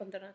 15,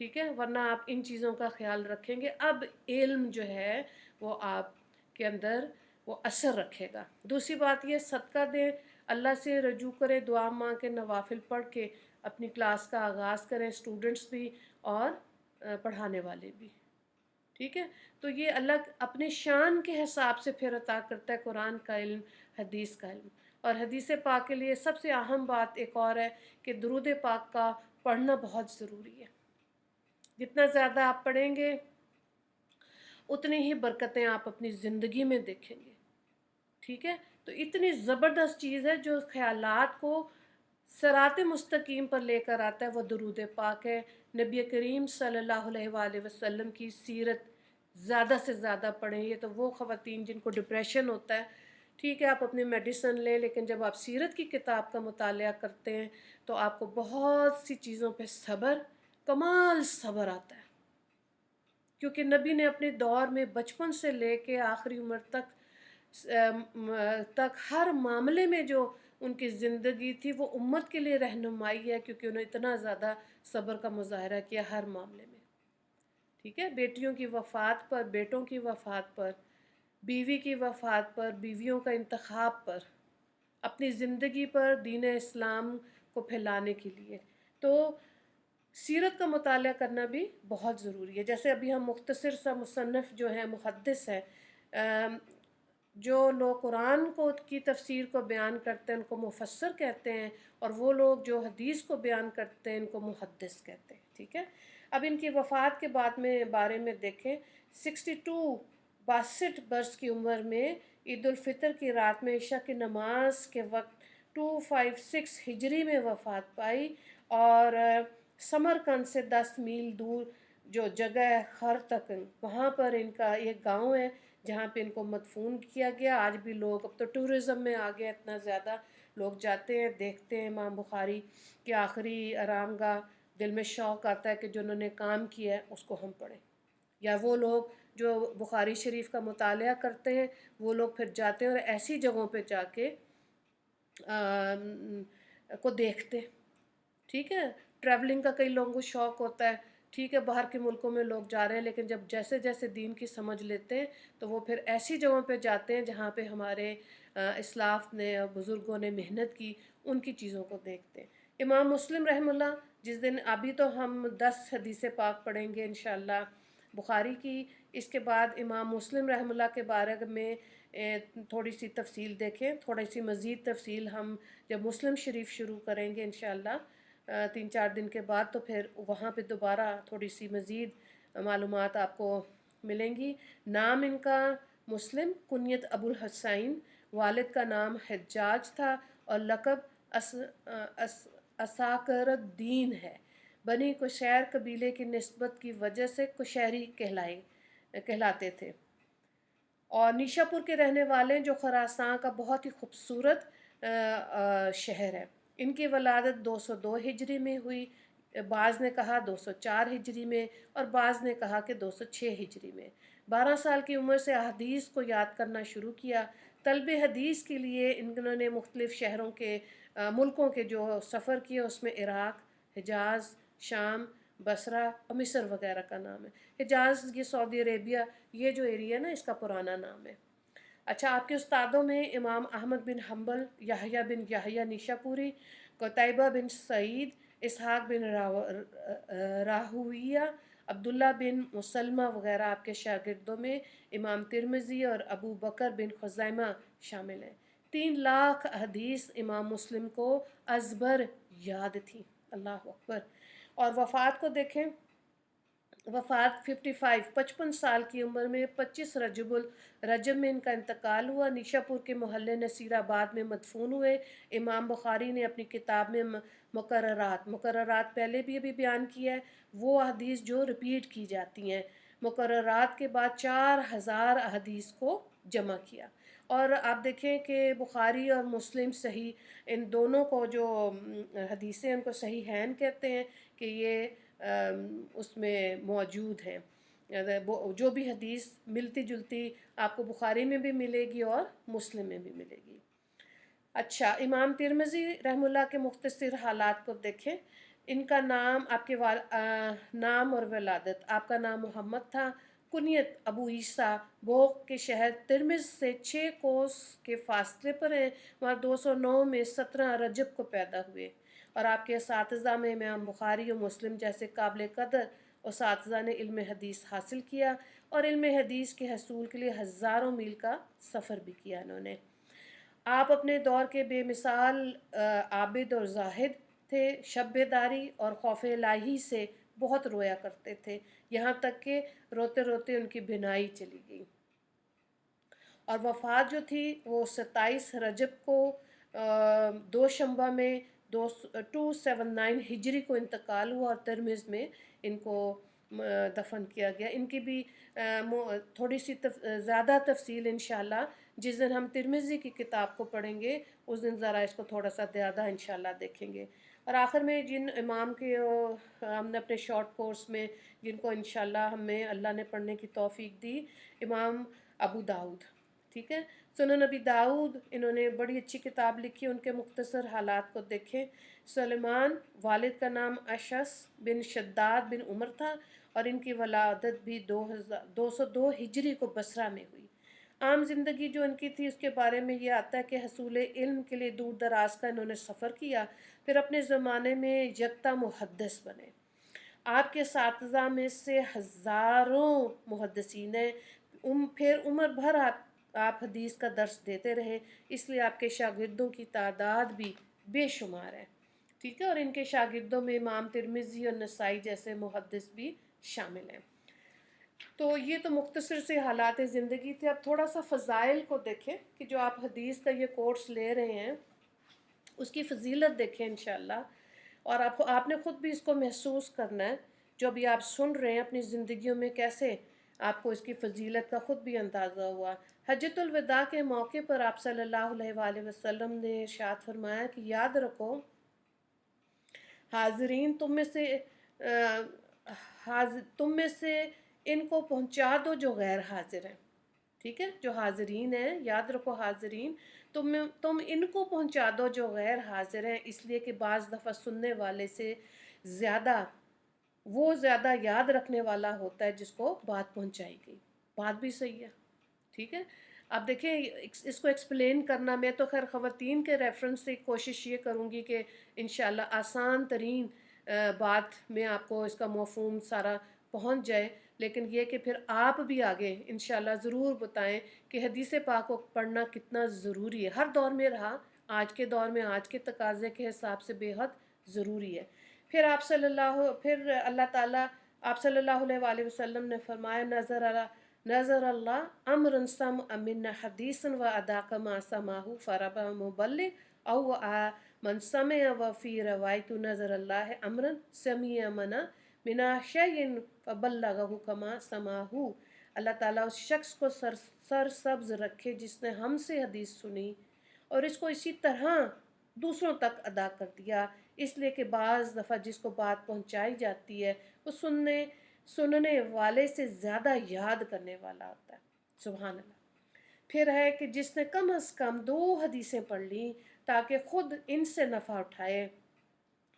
ٹھیک ہے، ورنہ آپ ان چیزوں کا خیال رکھیں گے، اب علم جو ہے وہ آپ کے اندر وہ اثر رکھے گا۔ دوسری بات یہ، صدقہ دیں، اللہ سے رجوع کریں، دعا مانگ کے، نوافل پڑھ کے اپنی کلاس کا آغاز کریں، اسٹوڈنٹس بھی اور پڑھانے والے بھی، ٹھیک ہے۔ تو یہ اللہ اپنے شان کے حساب سے پھر عطا کرتا ہے قرآن کا علم، حدیث کا علم۔ اور حدیث پاک کے لیے سب سے اہم بات ایک اور ہے کہ درود پاک کا پڑھنا بہت ضروری ہے۔ جتنا زیادہ آپ پڑھیں گے اتنی ہی برکتیں آپ اپنی زندگی میں دیکھیں گے، ٹھیک ہے۔ تو اتنی زبردست چیز ہے جو خیالات کو صراط مستقیم پر لے کر آتا ہے، وہ درود پاک ہے۔ نبی کریم صلی اللہ علیہ وآلہ وسلم کی سیرت زیادہ سے زیادہ پڑھیں۔ یہ تو وہ خواتین جن کو ڈپریشن ہوتا ہے، ٹھیک ہے، آپ اپنی میڈیسن لیں، لیکن جب آپ سیرت کی کتاب کا مطالعہ کرتے ہیں تو آپ کو بہت سی چیزوں پہ صبر، کمال صبر آتا ہے، کیونکہ نبی نے اپنے دور میں بچپن سے لے کے آخری عمر تک ہر معاملے میں جو ان کی زندگی تھی وہ امت کے لیے رہنمائی ہے، کیونکہ انہوں نے اتنا زیادہ صبر کا مظاہرہ کیا ہر معاملے میں، ٹھیک ہے۔ بیٹیوں کی وفات پر، بیٹوں کی وفات پر، بیوی کی وفات پر، بیویوں کا انتخاب پر، اپنی زندگی پر دین اسلام کو پھیلانے کے لیے۔ تو سیرت کا مطالعہ کرنا بھی بہت ضروری ہے۔ جیسے ابھی ہم مختصر سا مصنف جو ہیں، محدث ہیں، جو لوگ قرآن کی تفسیر کو بیان کرتے ہیں ان کو مفسر کہتے ہیں، اور وہ لوگ جو حدیث کو بیان کرتے ہیں ان کو محدث کہتے ہیں، ٹھیک ہے۔ اب ان کی وفات کے بارے میں دیکھیں، 62 برس کی عمر میں عید الفطر کی رات میں عشاء کی نماز کے وقت 256 ہجری میں وفات پائی، اور سمرقند سے 10 میل دور جو جگہ ہے خرتکن، وہاں پر ان کا ایک گاؤں ہے جہاں پہ ان کو مدفون کیا گیا۔ آج بھی لوگ، اب تو ٹورزم میں آ گیا اتنا زیادہ، لوگ جاتے ہیں، دیکھتے ہیں امام بخاری کی آخری آرام گاہ، دل میں شوق آتا ہے کہ جو انہوں نے کام کیا ہے اس کو ہم پڑھیں۔ یا وہ لوگ جو بخاری شریف کا مطالعہ کرتے ہیں وہ لوگ پھر جاتے ہیں اور ایسی جگہوں پہ جا کے کو دیکھتے، ٹھیک ہے۔ ٹریولنگ کا کئی لوگوں کو شوق ہوتا ہے، ٹھیک ہے، باہر کے ملکوں میں لوگ جا رہے ہیں، لیکن جب جیسے جیسے دین کی سمجھ لیتے ہیں تو وہ پھر ایسی جگہوں پہ جاتے ہیں جہاں پہ ہمارے اسلاف نے اور بزرگوں نے محنت کی، ان کی چیزوں کو دیکھتے ہیں۔ امام مسلم رحمہ اللہ، جس دن ابھی تو ہم 10 حدیث پاک پڑھیں گے انشاءاللہ بخاری کی، اس کے بعد امام مسلم رحمہ اللہ کے بارے میں تھوڑی سی تفصیل دیکھیں، تھوڑی سی مزید تفصیل ہم جب مسلم شریف شروع کریں گے انشاءاللہ 3-4 دن کے بعد، تو پھر وہاں پہ دوبارہ تھوڑی سی مزید معلومات آپ کو ملیں گی۔ نام ان کا مسلم، کنیت ابو الحسین، والد کا نام حجاج تھا اور لقب اساکر الدین ہے۔ بنی کشیر قبیلے کی نسبت کی وجہ سے کشیری کہلاتے تھے، اور نیشا پور کے رہنے والے جو خراسان کا بہت ہی خوبصورت شہر ہے۔ ان کی ولادت 202 ہجری میں ہوئی، بعض نے کہا 204 ہجری میں، اور بعض نے کہا کہ 206 ہجری میں۔ 12 سال کی عمر سے حدیث کو یاد کرنا شروع کیا۔ طلب حدیث کے لیے انہوں نے مختلف شہروں کے ملکوں کے جو سفر کیا، اس میں عراق، حجاز، شام، بصرہ اور مصر وغیرہ کا نام ہے۔ حجاز یہ سعودی عربیہ، یہ جو ایریا ہے نا، اس کا پرانا نام ہے۔ اچھا، آپ کے استادوں میں امام احمد بن حنبل، یحییٰ بن یحییٰ نیشاپوری، قتیبہ بن سعید، اسحاق بن راہویہ، عبداللہ بن مسلمہ وغیرہ آپ کے شاگردوں میں امام ترمذی اور ابو بکر بن خزیمہ شامل ہیں۔ 3 لاکھ حدیث امام مسلم کو ازبر یاد تھی، اللہ اکبر۔ اور وفات کو دیکھیں، وفات 55 سال کی عمر میں 25 رجب میں ان کا انتقال ہوا۔ نیشا پور کے محلے نصیر آباد میں مدفون ہوئے۔ امام بخاری نے اپنی کتاب میں مقررات پہلے بھی ابھی بیان کیا ہے، وہ حدیث جو ریپیٹ کی جاتی ہیں، مقررات کے بعد 4000 حدیث کو جمع کیا۔ اور آپ دیکھیں کہ بخاری اور مسلم صحیح، ان دونوں کو جو حدیثیں ان کو صحیحین کہتے ہیں کہ یہ اس میں موجود ہیں، جو بھی حدیث ملتی جلتی آپ کو بخاری میں بھی ملے گی اور مسلم میں بھی ملے گی۔ اچھا، امام ترمذی رحمہ اللہ کے مختصر حالات کو دیکھیں۔ ان کا نام آپ کے نام اور ولادت: آپ کا نام محمد تھا، کنیت ابو عیسیٰ، بوق کے شہر ترمز سے 6 کوس کے فاصلے پر ہیں، وہاں 209 میں 17 رجب کو پیدا ہوئے، اور آپ کے اساتذہ میں امام بخاری و مسلم جیسے قابل قدر اساتذہ نے علم حدیث حاصل کیا، اور علم حدیث کے حصول کے لیے ہزاروں میل کا سفر بھی کیا انہوں نے۔ آپ اپنے دور کے بے مثال عابد اور زاہد تھے، شب بیداری اور خوف الہی سے بہت رویا کرتے تھے، یہاں تک کہ روتے روتے ان کی بینائی چلی گئی، اور وفات جو تھی وہ 27 رجب کو دوشنبہ میں 279 ہجری کو انتقال ہوا، اور ترمز میں ان کو دفن کیا گیا۔ ان کی بھی تھوڑی سی زیادہ تفصیل انشاءاللہ جس دن ہم ترمذی کی کتاب کو پڑھیں گے اس دن ذرا اس کو تھوڑا سا زیادہ انشاءاللہ دیکھیں گے۔ اور آخر میں جن امام کے ہم نے اپنے شارٹ کورس میں جن کو انشاءاللہ ہمیں اللہ نے پڑھنے کی توفیق دی، امام ابو داؤد، ٹھیک ہے، سنن نبی داؤد، انہوں نے بڑی اچھی کتاب لکھی، ان کے مختصر حالات کو دیکھیں۔ سلیمان، والد کا نام اشعث بن شداد بن عمر تھا، اور ان کی ولادت بھی 202 ہجری کو بصرہ میں ہوئی۔ عام زندگی جو ان کی تھی اس کے بارے میں یہ آتا ہے کہ حصول علم کے لیے دور دراز کا انہوں نے سفر کیا، پھر اپنے زمانے میں یکتا محدث بنے۔ آپ کے اساتذہ میں سے ہزاروں محدثین ہیں، پھر عمر بھر آپ حدیث کا درس دیتے رہے، اس لیے آپ کے شاگردوں کی تعداد بھی بے شمار ہے، ٹھیک ہے، اور ان کے شاگردوں میں امام ترمذی اور نسائی جیسے محدث بھی شامل ہیں۔ تو یہ تو مختصر سے حالات زندگی تھے۔ اب تھوڑا سا فضائل کو دیکھیں کہ جو آپ حدیث کا یہ کورس لے رہے ہیں اس کی فضیلت دیکھیں انشاءاللہ، اور آپ نے خود بھی اس کو محسوس کرنا ہے، جو ابھی آپ سن رہے ہیں اپنی زندگیوں میں کیسے آپ کو اس کی فضیلت کا خود بھی اندازہ ہوا۔ حجۃ الوداع کے موقع پر آپ صلی اللہ علیہ وآلہ وسلم نے ارشاد فرمایا کہ یاد رکھو حاضرین، تم میں سے ان کو پہنچا دو جو غیر حاضر ہیں، ٹھیک ہے، جو حاضرین ہیں یاد رکھو حاضرین، تم ان کو پہنچا دو جو غیر حاضر ہیں، اس لیے کہ بعض دفعہ سننے والے سے زیادہ یاد رکھنے والا ہوتا ہے جس کو بات پہنچائی گئی۔ بات بھی صحیح ہے، ٹھیک ہے۔ اب دیکھیں اس کو ایکسپلین کرنا، میں تو خیر خواتین کے ریفرنس سے کوشش یہ کروں گی کہ انشاءاللہ آسان ترین بات میں آپ کو اس کا مفہوم سارا پہنچ جائے، لیکن یہ کہ پھر آپ بھی آگے انشاءاللہ ضرور بتائیں کہ حدیث پاک کو پڑھنا کتنا ضروری ہے، ہر دور میں رہا، آج کے دور میں آج کے تقاضے کے حساب سے بے حد ضروری ہے۔ پھر اللہ تعالیٰ آپ صلی اللہ علیہ وآلہ وسلم نے فرمایا نظر اللہ امرن سمع من حدیث و اداک ما سماہ فربا مبلغ او من سمع و فی روایت نظر اللہ امرن سمع من شیء فبلغہ کما سماہ۔ اللہ تعالیٰ اس شخص کو سر سبز رکھے جس نے ہم سے حدیث سنی اور اس کو اسی طرح دوسروں تک ادا کر دیا، اس لیے کہ بعض دفعہ جس کو بات پہنچائی جاتی ہے وہ سننے والے سے زیادہ یاد کرنے والا ہوتا ہے، سبحان اللہ۔ پھر ہے کہ جس نے کم از کم 2 حدیثیں پڑھ لیں تاکہ خود ان سے نفع اٹھائے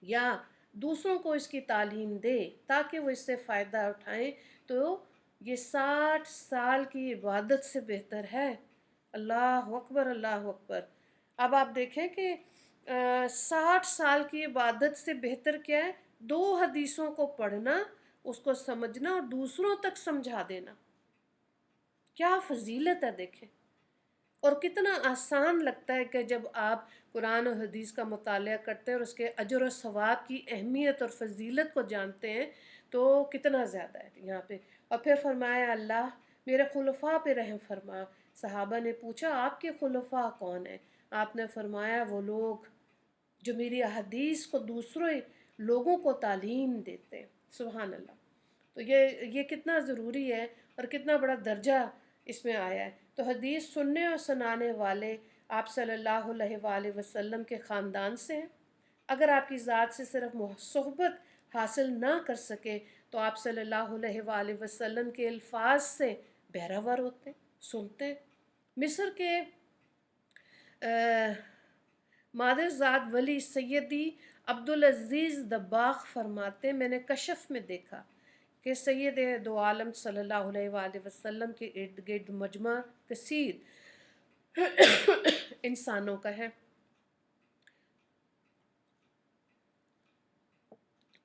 یا دوسروں کو اس کی تعلیم دے تاکہ وہ اس سے فائدہ اٹھائیں، تو یہ 60 سال کی عبادت سے بہتر ہے۔ اللہ اکبر، اللہ اکبر۔ اب آپ دیکھیں کہ 60 سال کی عبادت سے بہتر کیا ہے؟ 2 حدیثوں کو پڑھنا، اس کو سمجھنا اور دوسروں تک سمجھا دینا۔ کیا فضیلت ہے دیکھیں، اور کتنا آسان لگتا ہے کہ جب آپ قرآن و حدیث کا مطالعہ کرتے ہیں اور اس کے اجر و ثواب کی اہمیت اور فضیلت کو جانتے ہیں تو کتنا زیادہ ہے یہاں پہ۔ اور پھر فرمایا اللہ میرے خلفاء پہ رحم فرما۔ صحابہ نے پوچھا آپ کے خلفاء کون ہیں؟ آپ نے فرمایا وہ لوگ جو میری احادیث کو دوسرے لوگوں کو تعلیم دیتے ہیں، سبحان اللہ۔ تو یہ کتنا ضروری ہے اور کتنا بڑا درجہ اس میں آیا ہے۔ تو حدیث سننے اور سنانے والے آپ صلی اللہ علیہ وآلہ وسلم کے خاندان سے ہیں۔ اگر آپ کی ذات سے صرف صحبت حاصل نہ کر سکے تو آپ صلی اللہ علیہ وآلہ وسلم کے الفاظ سے بہرہ ور ہوتے ہیں، سنتے ہیں۔ مصر کے مادر زاد ولی سیدی عبدالعزیز دباغ فرماتے ہیں میں نے کشف میں دیکھا کہ سید دو عالم صلی اللہ علیہ وآلہ وسلم کے ارد گرد مجمع کثیر انسانوں کا ہے.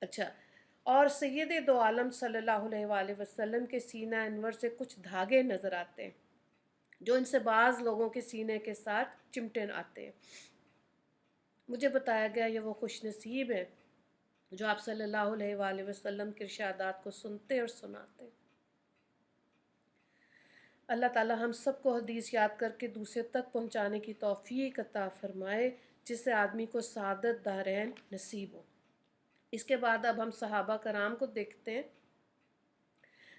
اچھا، اور سید دو عالم صلی اللہ علیہ وآلہ وسلم کے سینہ انور سے کچھ دھاگے نظر آتے ہیں جو ان سے بعض لوگوں کے سینے کے ساتھ چمٹے آتے ہیں. مجھے بتایا گیا یہ وہ خوش نصیب ہے جو آپ صلی اللہ علیہ وآلہ وسلم کے ارشادات کو سنتے اور سناتے. اللہ تعالی ہم سب کو حدیث یاد کر کے دوسرے تک پہنچانے کی توفیق عطا فرمائے جس سے آدمی کو سعادت دارین نصیب ہو. اس کے بعد اب ہم صحابہ کرام کو دیکھتے ہیں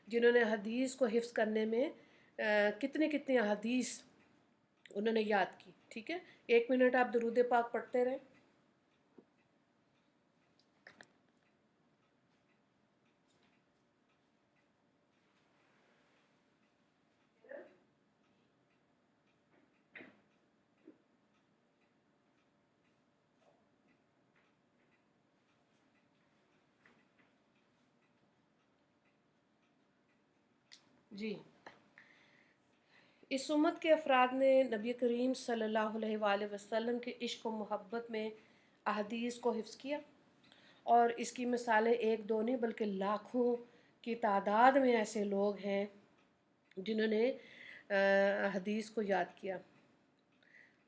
جنہوں نے حدیث کو حفظ کرنے میں کتنی حدیث انہوں نے یاد کی. ٹھیک ہے، 1 منٹ آپ درود پاک پڑھتے رہیں. جی، اس امت کے افراد نے نبی کریم صلی اللہ علیہ وآلہ وسلم کے عشق و محبت میں احادیث کو حفظ کیا، اور اس کی مثالیں ایک دو نہیں بلکہ لاکھوں کی تعداد میں ایسے لوگ ہیں جنہوں نے حدیث کو یاد کیا.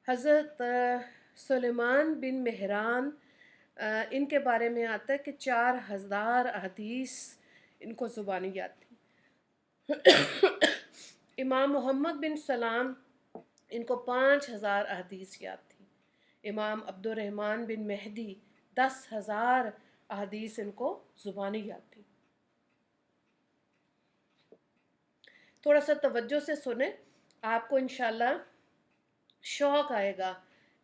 حضرت سلیمان بن مہران ان کے بارے میں آتا ہے کہ 4000 احادیث ان کو زبانی یاد تھی. امام محمد بن سلام ان کو 5000 احادیث یاد تھی. امام عبد الرحمن بن مہدی 10,000 احادیث ان کو زبانی یاد تھی. تھوڑا سا توجہ سے سنیں، آپ کو انشاءاللہ شوق آئے گا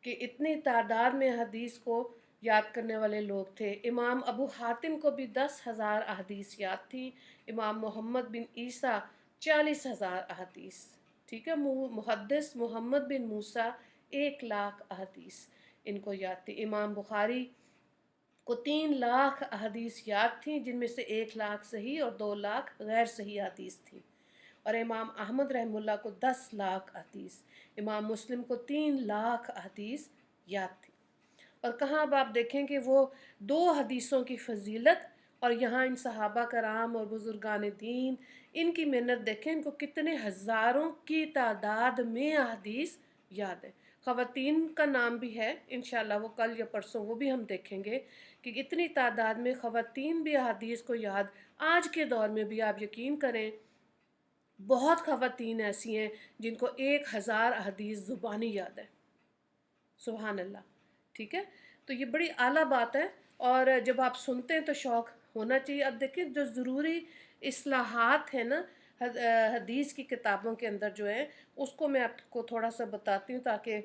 کہ اتنی تعداد میں حدیث کو یاد کرنے والے لوگ تھے. امام ابو حاتم کو بھی 10,000 احادیث یاد تھی. امام محمد بن عیسیٰ 40,000 احادیث. ٹھیک ہے، محدث محمد بن موسیٰ 1,00,000 احادیث ان کو یاد تھی. امام بخاری کو 3,00,000 احادیث یاد تھیں جن میں سے 1,00,000 صحیح اور 2,00,000 غیر صحیح احادیث تھیں. اور امام احمد رحمہ اللہ کو 10,00,000 احادیث. امام مسلم کو 3,00,000 احادیث یاد تھی. اور کہاں اب آپ دیکھیں کہ وہ 2 حدیثوں کی فضیلت، اور یہاں ان صحابہ کرام اور بزرگان دین ان کی محنت دیکھیں، ان کو کتنے ہزاروں کی تعداد میں احادیث یاد ہے. خواتین کا نام بھی ہے انشاءاللہ، وہ کل یا پرسوں وہ بھی ہم دیکھیں گے کہ اتنی تعداد میں خواتین بھی احادیث کو یاد. آج کے دور میں بھی آپ یقین کریں بہت خواتین ایسی ہیں جن کو 1,000 احادیث زبانی یاد ہے. سبحان اللہ. ٹھیک ہے، تو یہ بڑی اعلیٰ بات ہے، اور جب آپ سنتے ہیں تو شوق ہونا چاہیے. اب دیکھیں جو ضروری اصلاحات ہیں نا حدیث کی کتابوں کے اندر جو ہے اس کو میں آپ کو تھوڑا سا بتاتی ہوں تاکہ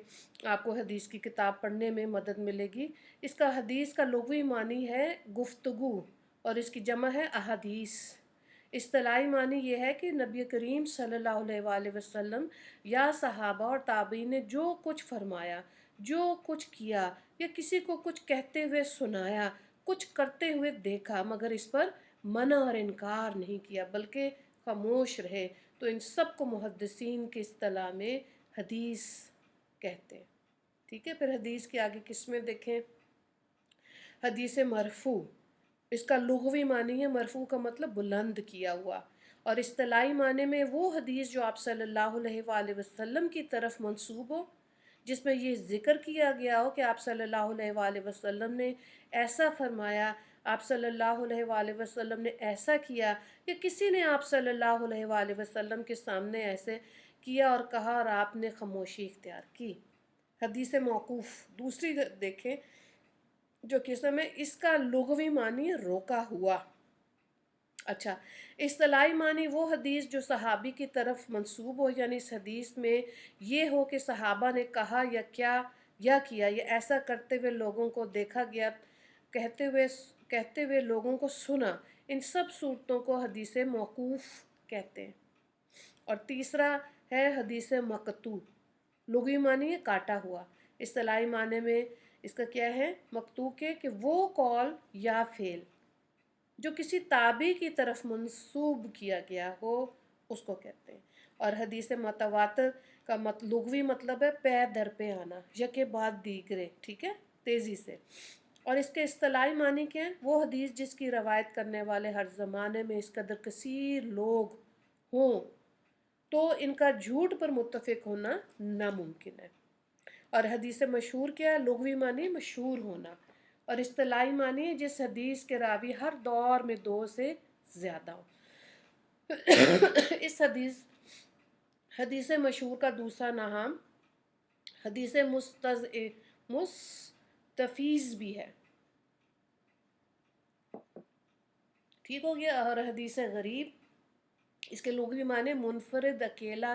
آپ کو حدیث کی کتاب پڑھنے میں مدد ملے گی. اس کا حدیث کا لغوی معنی ہے گفتگو، اور اس کی جمع ہے احادیث. اصطلاحی معنی یہ ہے کہ نبی کریم صلی اللہ علیہ وآلہ وسلم یا صحابہ اور تابعین نے جو کچھ فرمایا، جو کچھ کیا، یا کسی کو کچھ کہتے ہوئے سنایا، کچھ کرتے ہوئے دیکھا مگر اس پر منع اور انکار نہیں کیا بلکہ خاموش رہے، تو ان سب کو محدثین کی اصطلاح میں حدیث کہتے ہیں. ٹھیک ہے، پھر حدیث کی آگے قسمیں دیکھیں. حدیث مرفوع، اس کا لغوی معنی ہے مرفوع کا مطلب بلند کیا ہوا، اور اصطلاحی معنی میں وہ حدیث جو آپ صلی اللہ علیہ وآلہ وسلم کی طرف منسوب ہو، جس میں یہ ذکر کیا گیا ہو کہ آپ صلی اللہ علیہ وآلہ وسلم نے ایسا فرمایا، آپ صلی اللہ علیہ وآلہ وسلم نے ایسا کیا، یا کسی نے آپ صلی اللہ علیہ وآلہ وسلم کے سامنے ایسے کیا اور کہا اور آپ نے خاموشی اختیار کی. حدیث موقوف دوسری دیکھیں جو قسم ہے، اس کا لغوی معنی ہے روکا ہوا. اچھا، اصطلاحی معنی وہ حدیث جو صحابی کی طرف منسوب ہو، یعنی اس حدیث میں یہ ہو کہ صحابہ نے کہا یا کیا یا ایسا کرتے ہوئے لوگوں کو دیکھا گیا، کہتے ہوئے لوگوں کو سنا. ان سب صورتوں کو حدیث موقوف کہتے ہیں. اور تیسرا ہے حدیث مقطوع، لغوی معنی ہے کاٹا ہوا. اصطلاحی معنی میں اس کا کیا ہے مقطوع کے کہ وہ قول یا فعل جو کسی تابع کی طرف منسوب کیا گیا ہو اس کو کہتے ہیں. اور حدیث متواتر کا لغوی مطلب ہے پے در پہ آنا، یکے بعد دیگرے، ٹھیک ہے، تیزی سے. اور اس کے اصطلاحی معنی کیا ہے؟ وہ حدیث جس کی روایت کرنے والے ہر زمانے میں اس قدر کثیر لوگ ہوں تو ان کا جھوٹ پر متفق ہونا ناممکن ہے. اور حدیث مشہور کیا ہے؟ لغوی معنی مشہور ہونا، اور اصطلاحی معنی ہے جس حدیث کے راوی ہر دور میں دو سے زیادہ ہوں. اس حدیث مشہور کا دوسرا نام حدیث مستفیض بھی ہے، ٹھیک ہو گیا. اور حدیث غریب اس کے لغوی معنی منفرد، اکیلا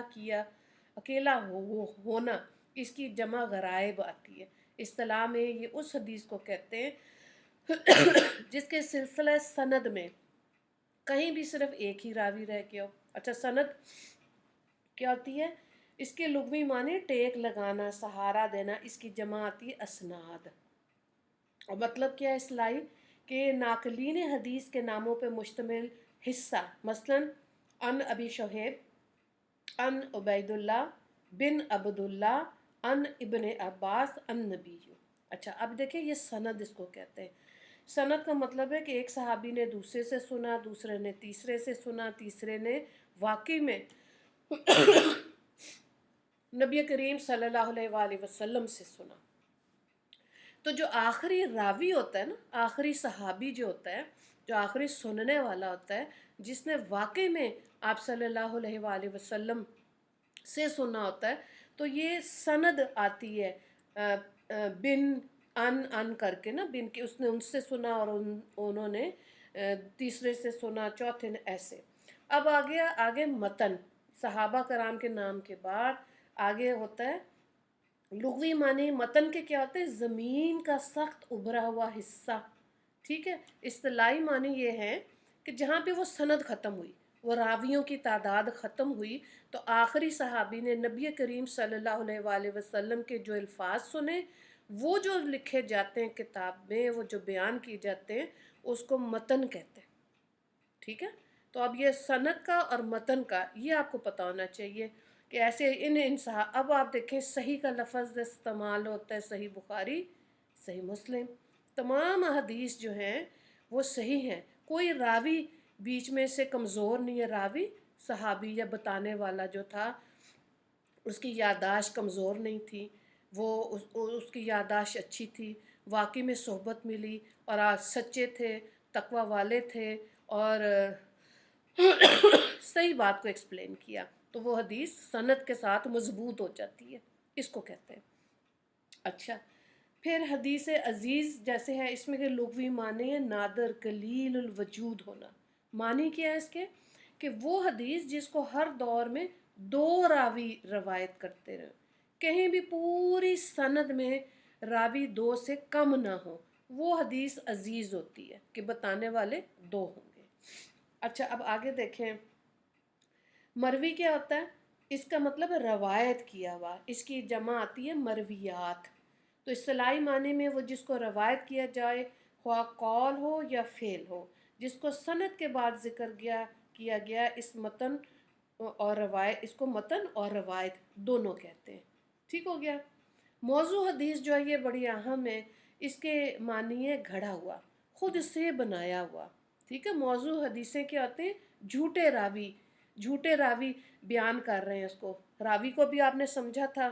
ہونا، اس کی جمع غرائب آتی ہے. اصطلاح میں یہ اس حدیث کو کہتے ہیں جس کے سلسلہ سند میں کہیں بھی صرف ایک ہی راوی رہ گیا ہو. اچھا، سند کیا ہوتی ہے؟ اس کے لغوی معنی ٹیک لگانا، سہارا دینا، اس کی جمع آتی ہے اسناد. اور مطلب کیا ہے اصطلاحی؟ کہ ناقلین حدیث کے ناموں پہ مشتمل حصہ، مثلا ان ابی شہیب، ان عبید اللہ بن عبداللہ، ان ابن عباس، ان نبی. اچھا، اب دیکھیں یہ سند اس کو کہتے ہیں. سند کا مطلب ہے کہ ایک صحابی نے دوسرے سے سنا، دوسرے نے تیسرے سے سنا، تیسرے نے واقعی میں نبی کریم صلی اللہ علیہ وآلہ وسلم سے سنا. تو جو آخری راوی ہوتا ہے نا، آخری صحابی جو ہوتا ہے، جو آخری سننے والا ہوتا ہے، جس نے واقعی میں آپ صلی اللہ علیہ وآلہ وسلم سے سنا ہوتا ہے، تو یہ سند آتی ہے بن ان کر کے نا، بن کے اس نے ان سے سنا اور انہوں نے تیسرے سے سنا، چوتھے نے، ایسے. اب آگے متن، صحابہ کرام کے نام کے بعد آگے ہوتا ہے لغوی معنی. متن کے کیا ہوتے ہیں؟ زمین کا سخت ابھرا ہوا حصہ، ٹھیک ہے. اصطلاحی معنی یہ ہے کہ جہاں پہ وہ سند ختم ہوئی، وہ راویوں کی تعداد ختم ہوئی، تو آخری صحابی نے نبی کریم صلی اللہ علیہ وآلہ وسلم کے جو الفاظ سنے، وہ جو لکھے جاتے ہیں کتاب میں، وہ جو بیان کیے جاتے ہیں، اس کو متن کہتے ہیں، ٹھیک ہے. تو اب یہ سند کا اور متن کا یہ آپ کو پتہ ہونا چاہیے کہ ایسے اب آپ دیکھیں صحیح کا لفظ استعمال ہوتا ہے، صحیح بخاری، صحیح مسلم، تمام حدیث جو ہیں وہ صحیح ہیں. کوئی راوی بیچ میں سے کمزور نہیں ہے. راوی صحابی یا بتانے والا جو تھا اس کی یادداشت کمزور نہیں تھی، وہ اس کی یادداشت اچھی تھی، واقعی میں صحبت ملی، اور آج سچے تھے، تقوی والے تھے، اور صحیح بات کو ایکسپلین کیا، تو وہ حدیث سند کے ساتھ مضبوط ہو جاتی ہے، اس کو کہتے ہیں. اچھا، پھر حدیث عزیز جیسے ہے، اس میں کے لغوی معنی ہے نادر، قلیل الوجود ہونا. معنی کیا ہے اس کے؟ کہ وہ حدیث جس کو ہر دور میں دو راوی روایت کرتے رہے، کہیں بھی پوری سند میں راوی دو سے کم نہ ہو، وہ حدیث عزیز ہوتی ہے کہ بتانے والے دو ہوں گے. اچھا، اب آگے دیکھیں مروی کیا ہوتا ہے؟ اس کا مطلب ہے روایت کیا ہوا، اس کی جمع آتی ہے مرویات. تو اصطلاحی معنی میں وہ جس کو روایت کیا جائے، خواہ قول ہو یا فعل ہو، جس کو سند کے بعد ذکر کیا گیا، اس کو متن اور روایت دونوں کہتے ہیں. ٹھیک ہو گیا. موضوع حدیث جو ہے یہ بڑی اہم ہے. اس کے معنی ہے گھڑا ہوا، خود سے بنایا ہوا. ٹھیک ہے. موضوع حدیثیں کیا ہوتے ہیں؟ جھوٹے راوی بیان کر رہے ہیں. اس کو راوی کو بھی آپ نے سمجھا تھا.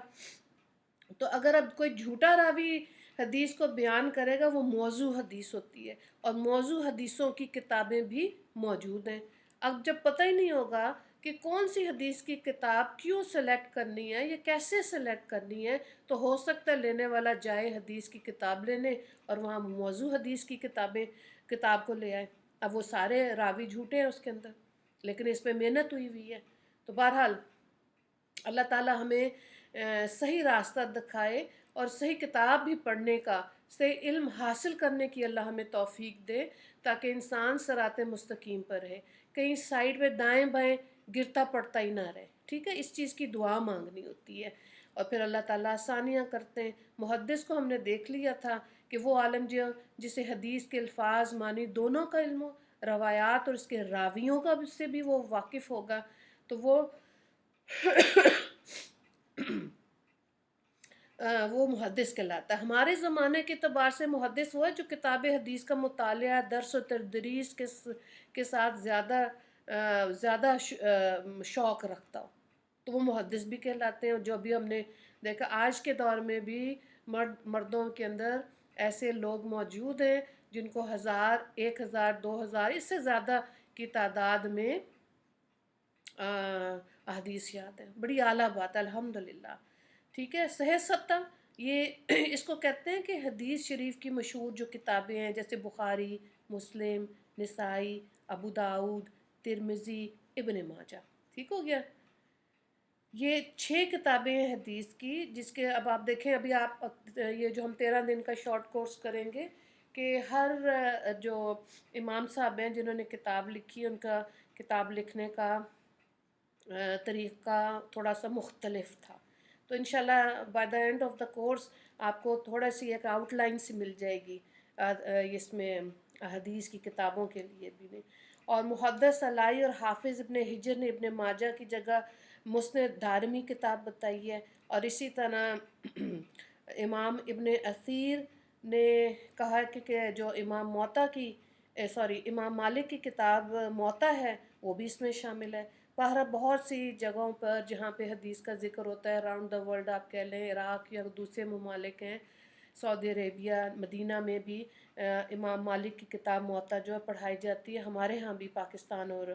تو اگر اب کوئی جھوٹا راوی حدیث کو بیان کرے گا، وہ موضوع حدیث ہوتی ہے. اور موضوع حدیثوں کی کتابیں بھی موجود ہیں. اب جب پتہ ہی نہیں ہوگا کہ کون سی حدیث کی کتاب کیوں سلیکٹ کرنی ہے یا کیسے سلیکٹ کرنی ہے، تو ہو سکتا ہے لینے والا جائے حدیث کی کتاب لینے اور وہاں موضوع حدیث کی کتاب کو لے آئے. اب وہ سارے راوی جھوٹے ہیں اس کے اندر، لیکن اس پہ محنت ہوئی ہے. تو بہرحال اللہ تعالی ہمیں صحیح راستہ دکھائے اور صحیح کتاب بھی پڑھنے کا، صحیح علم حاصل کرنے کی اللہ ہمیں توفیق دے، تاکہ انسان صراط مستقیم پر رہے، کہیں سائڈ پہ دائیں بائیں گرتا پڑتا ہی نہ رہے. ٹھیک ہے. اس چیز کی دعا مانگنی ہوتی ہے. اور پھر اللہ تعالیٰ آسانیاں کرتے ہیں۔ محدث کو ہم نے دیکھ لیا تھا کہ وہ عالم جسے حدیث کے الفاظ معنی دونوں کا علم ہو، روایات اور اس کے راویوں کا سے بھی وہ واقف ہوگا، تو وہ محدث کہلاتا ہے۔ ہمارے زمانے کے اعتبار سے محدث وہ ہے جو کتاب حدیث کا مطالعہ، درس و تدریس کے ساتھ زیادہ شوق رکھتا ہو، تو وہ محدث بھی کہلاتے ہیں۔ اور جو ابھی ہم نے دیکھا آج کے دور میں بھی مردوں کے اندر ایسے لوگ موجود ہیں جن کو 1000، 1000، 2000 اس سے زیادہ کی تعداد میں احادیث یاد ہے۔ بڑی اعلیٰ بات ہے الحمدللہ، ٹھیک ہے۔ صحیح ستہ، یہ اس کو کہتے ہیں کہ حدیث شریف کی مشہور جو کتابیں ہیں جیسے بخاری، مسلم، نسائی، ابو داؤد، ترمذی، ابن ماجہ، ٹھیک ہو گیا۔ یہ 6 کتابیں ہیں حدیث کی، جس کے اب آپ دیکھیں، ابھی آپ یہ جو ہم 13 دن کا شارٹ کورس کریں گے کہ ہر جو امام صاحب ہیں جنہوں نے کتاب لکھی، ان کا کتاب لکھنے کا طریقہ تھوڑا سا مختلف تھا، تو انشاءاللہ by the and of the course آپ کو تھوڑا سی ایک آؤٹ لائن سی مل جائے گی اس میں حدیث کی کتابوں کے لیے بھی۔ اور محدث علائی اور حافظ ابن حجر نے ابن ماجہ کی جگہ مسند دارمی کتاب بتائی ہے، اور اسی طرح امام ابن اثیر نے کہا کہ جو امام مالک کی کتاب موطا ہے وہ بھی اس میں شامل ہے۔ بہرحال بہت سی جگہوں پر جہاں پہ حدیث کا ذکر ہوتا ہے اراؤنڈ دا ورلڈ، آپ کہہ لیں عراق یا دوسرے ممالک ہیں، سعودی عربیہ، مدینہ میں بھی امام مالک کی کتاب موطا جو ہے پڑھائی جاتی ہے۔ ہمارے ہاں بھی پاکستان اور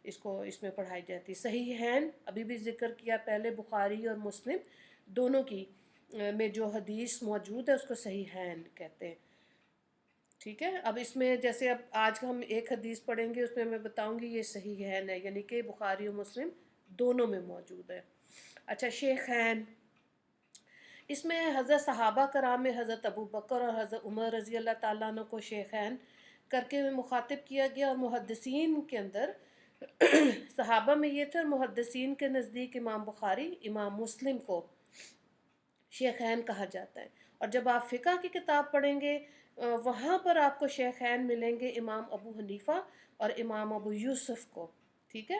اس میں پڑھائی جاتی ہے۔ صحیحین ابھی بھی ذکر کیا پہلے، بخاری اور مسلم دونوں کی میں جو حدیث موجود ہے اس کو صحیحین کہتے ہیں، ٹھیک ہے۔ اب اس میں جیسے اب آج ہم ایک حدیث پڑھیں گے، اس میں میں بتاؤں گی یہ صحیحین ہے، یعنی کہ بخاری و مسلم دونوں میں موجود ہے۔ اچھا، شیخین، اس میں حضرت صحابہ کرام میں حضرت ابو بکر اور حضرت عمر رضی اللہ تعالیٰ عنہ کو شیخین کر کے مخاطب کیا گیا، اور محدثین کے اندر صحابہ میں یہ تھے، اور محدثین کے نزدیک امام بخاری، امام مسلم کو شیخین کہا جاتا ہے۔ اور جب آپ فقہ کی کتاب پڑھیں گے وہاں پر آپ کو شیخین ملیں گے امام ابو حنیفہ اور امام ابو یوسف کو، ٹھیک ہے،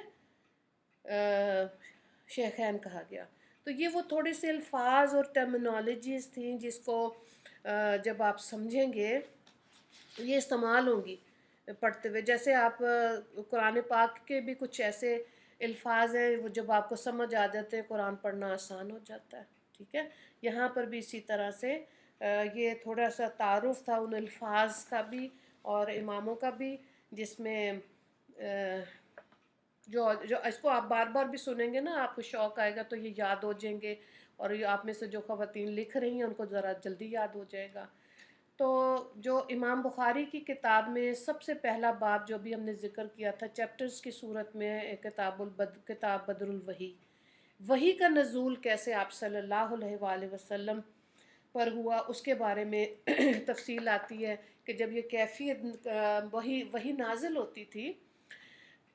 شیخین کہا گیا۔ تو یہ وہ تھوڑی سی الفاظ اور ٹرمینالوجیز تھیں جس کو جب آپ سمجھیں گے یہ استعمال ہوں گی پڑھتے ہوئے، جیسے آپ قرآن پاک کے بھی کچھ ایسے الفاظ ہیں وہ جب آپ کو سمجھ آ جاتے ہیں قرآن پڑھنا آسان ہو جاتا ہے، ٹھیک ہے۔ یہاں پر بھی اسی طرح سے یہ تھوڑا سا تعارف تھا ان الفاظ کا بھی اور اماموں کا بھی، جس میں جو اس کو آپ بار بار بھی سنیں گے نا آپ کو شوق آئے گا، تو یہ یاد ہو جائیں گے، اور یہ آپ میں سے جو خواتین لکھ رہی ہیں ان کو ذرا جلدی یاد ہو جائے گا۔ تو جو امام بخاری کی کتاب میں سب سے پہلا باب جو بھی ہم نے ذکر کیا تھا چیپٹرز کی صورت میں، کتاب بدر الوحی، وحی کا نزول کیسے آپ صلی اللہ علیہ وآلہ وسلم پر ہوا، اس کے بارے میں تفصیل آتی ہے کہ جب یہ کیفیت وحی نازل ہوتی تھی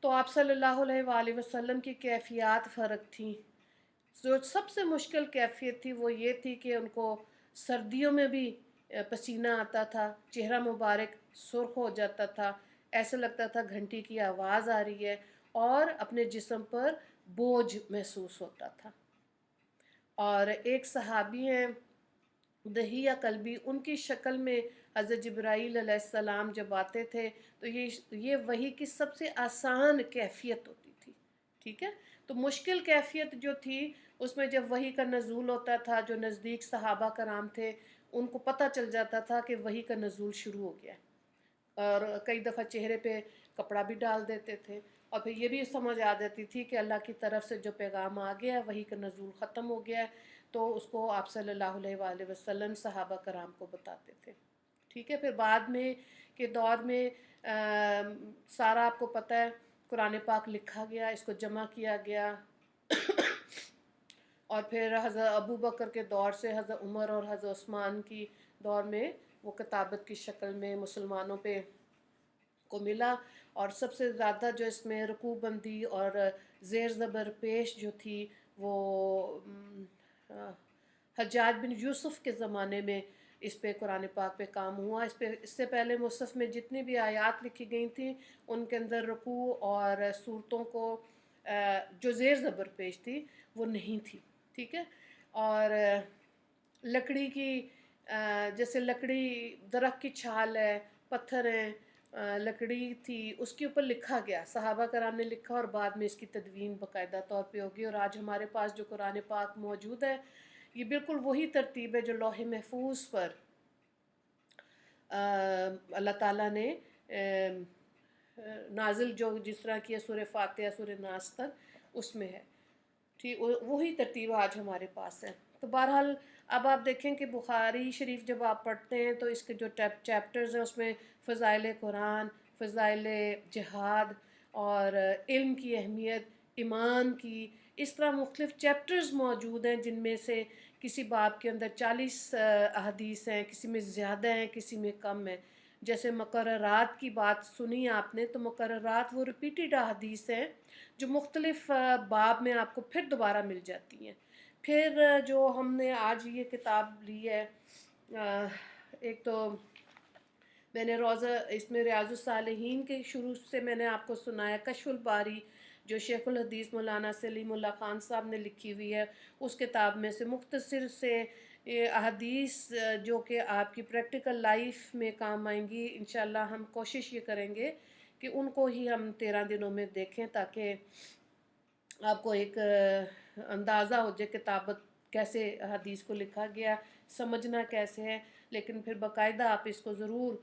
تو آپ صلی اللہ علیہ وآلہ وسلم کی کیفیات فرق تھیں۔ جو سب سے مشکل کیفیت تھی وہ یہ تھی کہ ان کو سردیوں میں بھی پسینہ آتا تھا، چہرہ مبارک سرخ ہو جاتا تھا، ایسا لگتا تھا گھنٹی کی آواز آ رہی ہے، اور اپنے جسم پر بوجھ محسوس ہوتا تھا۔ اور ایک صحابی ہیں دہیہ کلبی، ان کی شکل میں حضرت جبرائیل علیہ السلام جب آتے تھے تو یہ وحی کی سب سے آسان کیفیت ہوتی تھی، ٹھیک ہے۔ تو مشکل کیفیت جو تھی اس میں جب وحی کا نزول ہوتا تھا، جو نزدیک صحابہ کرام تھے ان کو پتہ چل جاتا تھا کہ وحی کا نزول شروع ہو گیا ہے، اور کئی دفعہ چہرے پہ کپڑا بھی ڈال دیتے تھے، اور پھر یہ بھی سمجھ آ جاتی تھی کہ اللہ کی طرف سے جو پیغام آ گیا ہے وحی کا نزول ختم ہو گیا ہے، تو اس کو آپ صلی اللہ علیہ وآلہ وسلم صحابہ کرام کو بتاتے تھے، ٹھیک ہے۔ پھر بعد میں کے دور میں سارا آپ کو پتہ ہے قرآن پاک لکھا گیا، اس کو جمع کیا گیا، اور پھر حضرت ابو بکر کے دور سے حضرت عمر اور حضرت عثمان کی دور میں وہ کتابت کی شکل میں مسلمانوں پہ کو ملا، اور سب سے زیادہ جو اس میں رکوع بندی اور زیر زبر پیش جو تھی وہ حجاج بن یوسف کے زمانے میں اس پہ قرآن پاک پہ کام ہوا. اس سے پہلے مصحف میں جتنی بھی آیات لکھی گئی تھیں ان کے اندر رکوع اور صورتوں کو جو زیر زبر پیش تھی وہ نہیں تھی. ٹھیک ہے. اور لکڑی کی جیسے لکڑی درخت کی چھال ہے، پتھر ہیں، لکڑی تھی، اس کے اوپر لکھا گیا، صحابہ کرام نے لکھا اور بعد میں اس کی تدوین باقاعدہ طور پہ ہوگی. اور آج ہمارے پاس جو قرآن پاک موجود ہے یہ بالکل وہی ترتیب ہے جو لوح محفوظ پر اللہ تعالیٰ نے نازل جو جس طرح کی سورہ فاتحہ سورہ ناس تک اس میں ہے. ٹھیک، وہی ترتیب آج ہمارے پاس ہے. تو بہرحال اب آپ دیکھیں کہ بخاری شریف جب آپ پڑھتے ہیں تو اس کے جو چیپٹرز ہیں اس میں فضائل قرآن، فضائل جہاد اور علم کی اہمیت، ایمان کی، اس طرح مختلف چیپٹرز موجود ہیں جن میں سے کسی باب کے اندر 40 احادیث ہیں، کسی میں زیادہ ہیں، کسی میں کم ہیں. جیسے مقررات کی بات سنی آپ نے، تو مقررات وہ ریپیٹڈ احادیث ہیں جو مختلف باب میں آپ کو پھر دوبارہ مل جاتی ہیں. پھر جو ہم نے آج یہ کتاب لی ہے، ایک تو میں نے روضہ اس میں ریاض الصالحین کے شروع سے میں نے آپ کو سنایا کشف الباری جو شیخ الحدیث مولانا سلیم اللہ خان صاحب نے لکھی ہوئی ہے. اس کتاب میں سے مختصر سے احادیث جو کہ آپ کی پریکٹیکل لائف میں کام آئیں گی. انشاءاللہ ہم کوشش یہ کریں گے کہ ان کو ہی ہم 13 دنوں میں دیکھیں تاکہ آپ کو ایک اندازہ ہو جائے کتابت کیسے حدیث کو لکھا گیا، سمجھنا کیسے ہے. لیکن پھر باقاعدہ آپ اس کو ضرور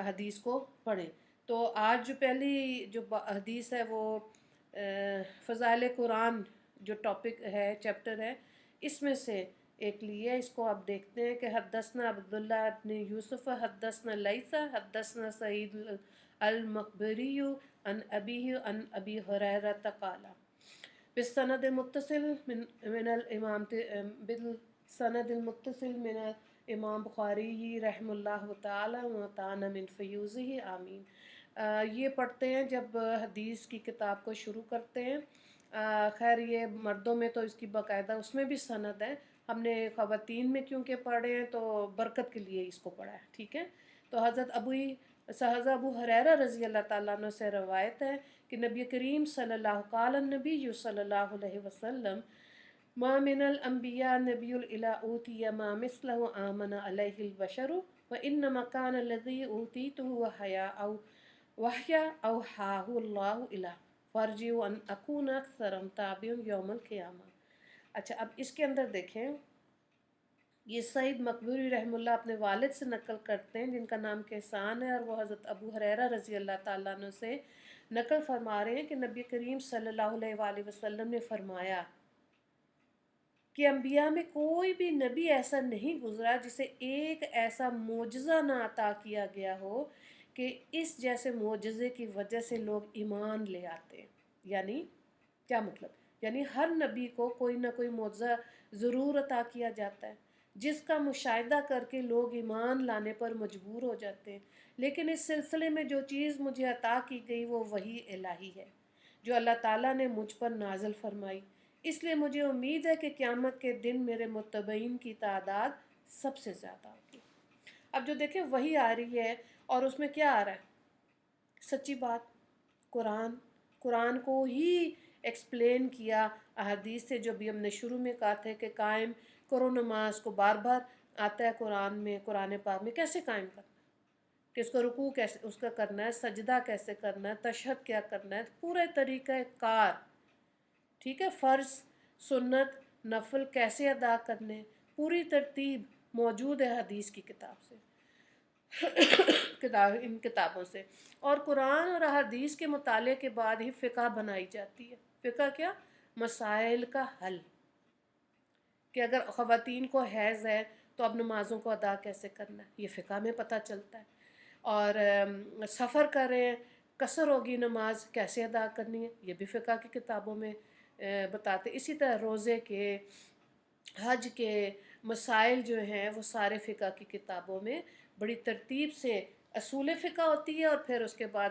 حدیث کو پڑھیں. تو آج جو پہلی جو حدیث ہے وہ فضائل قرآن جو ٹاپک ہے، چیپٹر ہے، اس میں سے ایک لی ہے. اس کو آپ دیکھتے ہیں کہ حدثنا عبداللہ ابن یوسف حدثنا لیث حدثنا سعید المقبری عن ابیہ عن ابی ہریرہ قال بالسند المتصل من الامام بالسند المتصل من امام بخاری رحم اللہ تعالی وتعالی من فیوزہ آمین. یہ پڑھتے ہیں جب حدیث کی کتاب کو شروع کرتے ہیں. خیر یہ مردوں میں تو اس کی باقاعدہ اس میں بھی سند ہے، ہم نے خواتین میں کیونکہ پڑھے ہیں تو برکت کے لیے اس کو پڑھا ہے. ٹھیک ہے. تو حضرت ابو ہریرہ رضی اللہ تعالیٰ عنہ سے روایت ہے کہ نبی کریم صلی اللہ قال النبی صلی اللہ علیہ وسلم ما من الانبیاء نبی الا اوتی ما مثلہ آمن علیہ البشر وانما کان الذی اوتیتہ وحی اوحاہ اللہ الہ فارجو ان اکون اکثر تابع یوم القیامہ. اچھا اب اس کے اندر دیکھیں، یہ سعید مقبوری رحم اللہ اپنے والد سے نقل کرتے ہیں جن کا نام کیسان ہے، اور وہ حضرت ابو ہریرہ رضی اللہ تعالیٰ عنہ سے نقل فرما رہے ہیں کہ نبی کریم صلی اللہ علیہ وآلہ وسلم نے فرمایا کہ انبیاء میں کوئی بھی نبی ایسا نہیں گزرا جسے ایک ایسا معجزہ نہ عطا کیا گیا ہو کہ اس جیسے معجزے کی وجہ سے لوگ ایمان لے آتے ہیں. یعنی کیا مطلب؟ یعنی ہر نبی کو کوئی نہ کوئی معجزہ ضرور عطا کیا جاتا ہے جس کا مشاہدہ کر کے لوگ ایمان لانے پر مجبور ہو جاتے ہیں. لیکن اس سلسلے میں جو چیز مجھے عطا کی گئی وہ وحی الہی ہے جو اللہ تعالیٰ نے مجھ پر نازل فرمائی. اس لیے مجھے امید ہے کہ قیامت کے دن میرے متبعین کی تعداد سب سے زیادہ ہوگی. اب جو دیکھیں وحی آ رہی ہے اور اس میں کیا آ رہا ہے؟ سچی بات قرآن کو ہی ایکسپلین کیا احادیث سے جو بھی ہم نے شروع میں کہا تھا کہ قائم کرو نماز کو بار بار آتا ہے قرآن میں، قرآن پاک میں کیسے قائم کرنا ہے، کہ اس کو رکوع کیسے اس کا کرنا ہے، سجدہ کیسے کرنا ہے، تشہد کیا کرنا ہے، پورے طریقہ کار. ٹھیک ہے. فرض، سنت، نفل کیسے ادا کرنے، پوری ترتیب موجود ہے حدیث کی کتاب سے ان کتابوں سے. اور قرآن اور حدیث کے مطالعے کے بعد ہی فقہ بنائی جاتی ہے. فقہ کیا؟ مسائل کا حل، کہ اگر خواتین کو حیض ہے تو اب نمازوں کو ادا کیسے کرنا ہے، یہ فقہ میں پتہ چلتا ہے. اور سفر کر رہے ہیں، قصر ہوگی نماز کیسے ادا کرنی ہے، یہ بھی فقہ کی کتابوں میں بتاتے. اسی طرح روزے کے، حج کے مسائل جو ہیں وہ سارے فقہ کی کتابوں میں بڑی ترتیب سے اصول فقہ ہوتی ہے اور پھر اس کے بعد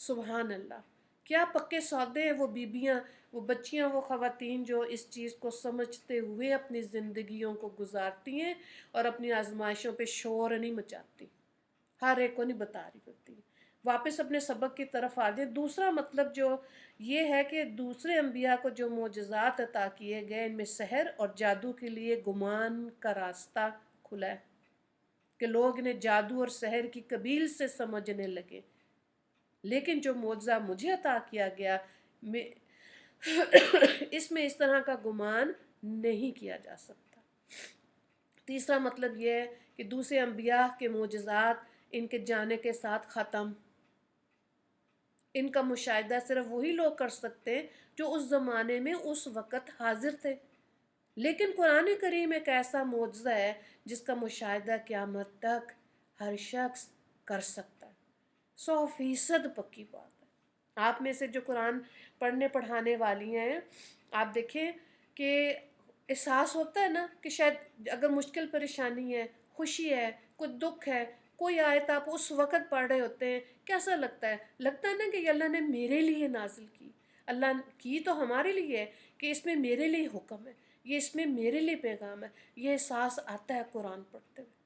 سبحان اللہ، کیا پکے سودے ہیں وہ بیبیاں، وہ بچیاں، وہ خواتین جو اس چیز کو سمجھتے ہوئے اپنی زندگیوں کو گزارتی ہیں اور اپنی آزمائشوں پہ شور نہیں مچاتی، ہر ایک کو نہیں بتا رہی ہوتی۔ واپس اپنے سبق کی طرف آ جائیں۔ دوسرا مطلب جو یہ ہے کہ دوسرے انبیاء کو جو معجزات عطا کیے گئے ان میں سحر اور جادو کے لیے گمان کا راستہ کھلا ہے کہ لوگ انہیں جادو اور سحر کی قبیل سے سمجھنے لگے، لیکن جو معجزہ مجھے عطا کیا گیا میں اس میں اس طرح کا گمان نہیں کیا جا سکتا۔ تیسرا مطلب یہ ہے کہ دوسرے انبیاء کے معجزات ان کے جانے کے ساتھ ختم، ان کا مشاہدہ صرف وہی لوگ کر سکتے ہیں جو اس زمانے میں اس وقت حاضر تھے، لیکن قرآن کریم ایک ایسا معجزہ ہے جس کا مشاہدہ قیامت تک ہر شخص کر سکتا ہے، 100% پکی بات ہے۔ آپ میں سے جو قرآن پڑھنے پڑھانے والی ہیں، آپ دیکھیں کہ احساس ہوتا ہے نا کہ شاید اگر مشکل پریشانی ہے، خوشی ہے، کوئی دکھ ہے، کوئی آیت آپ اس وقت پڑھ رہے ہوتے ہیں، کیسا لگتا ہے؟ لگتا ہے نا کہ یہ اللہ نے میرے لیے نازل کی، اللہ کی تو ہمارے لیے ہے کہ اس میں میرے لیے حکم ہے، یہ اس میں میرے لیے پیغام ہے، یہ احساس آتا ہے قرآن پڑھتے ہوئے۔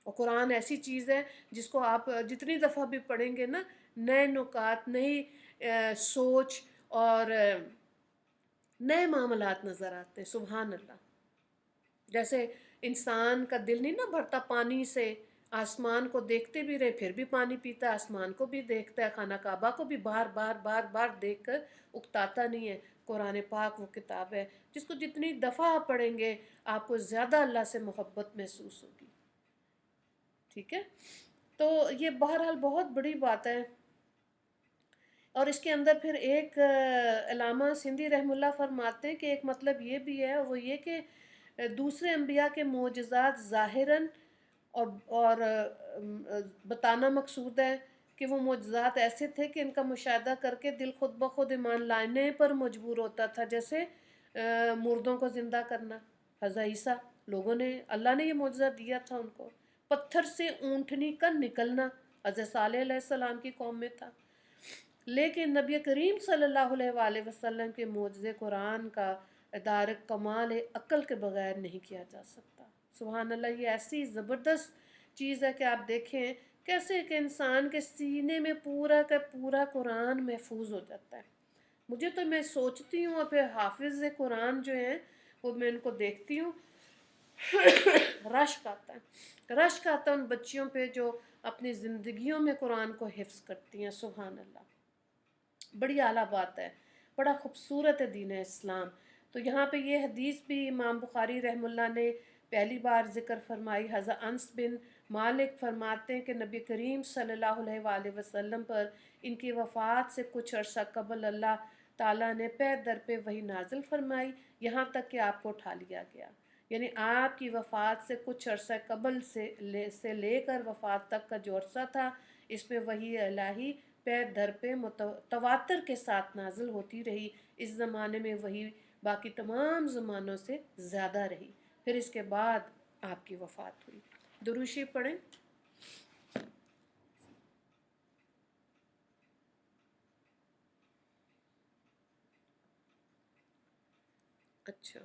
اور قرآن ایسی چیز ہے جس کو آپ جتنی دفعہ بھی پڑھیں گے نا، نئے نکات، نئی سوچ اور نئے معاملات نظر آتے ہیں۔ سبحان اللہ، جیسے انسان کا دل نہیں نہ بھرتا پانی سے، آسمان کو دیکھتے بھی رہے پھر بھی پانی پیتا ہے، آسمان کو بھی دیکھتا ہے، خانہ کعبہ کو بھی بار بار بار بار دیکھ کر اکتاتا نہیں ہے۔ قرآن پاک وہ کتاب ہے جس کو جتنی دفعہ آپ پڑھیں گے آپ کو زیادہ اللہ سے محبت محسوس ہوگی، ٹھیک ہے؟ تو یہ بہرحال بہت بڑی بات ہے۔ اور اس کے اندر پھر ایک علامہ سندھی رحمہ اللہ فرماتے ہیں کہ ایک مطلب یہ بھی ہے، وہ یہ کہ دوسرے انبیاء کے معجزات ظاہراً اور بتانا مقصود ہے کہ وہ معجزات ایسے تھے کہ ان کا مشاہدہ کر کے دل خود بخود ایمان لانے پر مجبور ہوتا تھا، جیسے مردوں کو زندہ کرنا، حضرت عیسیٰ، لوگوں نے، اللہ نے یہ معجزہ دیا تھا ان کو، پتھر سے اونٹنی کا نکلنا حضرت صالح علیہ السلام کی قوم میں تھا، لیکن نبی کریم صلی اللہ علیہ وآلہ وسلم کے معجزے قرآن کا ادارک کمال عقل کے بغیر نہیں کیا جا سکتا۔ سبحان اللہ، یہ ایسی زبردست چیز ہے کہ آپ دیکھیں کیسے کہ انسان کے سینے میں پورا کا پورا قرآن محفوظ ہو جاتا ہے۔ مجھے تو، میں سوچتی ہوں، اور پھر حافظ قرآن جو ہیں وہ میں ان کو دیکھتی ہوں رشک آتا ہے، رشک آتا ہے ان بچیوں پہ جو اپنی زندگیوں میں قرآن کو حفظ کرتی ہیں۔ سبحان اللہ، بڑی اعلیٰ بات ہے، بڑا خوبصورت ہے دین اسلام۔ تو یہاں پہ یہ حدیث بھی امام بخاری رحمہ اللہ نے پہلی بار ذکر فرمائی۔ حضرت انس بن مالک فرماتے ہیں کہ نبی کریم صلی اللہ علیہ وآلہ وسلم پر ان کی وفات سے کچھ عرصہ قبل اللہ تعالیٰ نے پے در پہ وحی نازل فرمائی، یہاں تک کہ آپ کو اٹھا لیا گیا۔ یعنی آپ کی وفات سے کچھ عرصہ قبل سے لے کر وفات تک کا جو عرصہ تھا، اس میں وحی الہی پے در پہ تواتر کے ساتھ نازل ہوتی رہی۔ اس زمانے میں وحی باقی تمام زمانوں سے زیادہ رہی، پھر اس کے بعد آپ کی وفات ہوئی۔ درود شریف پڑھیں۔ اچھا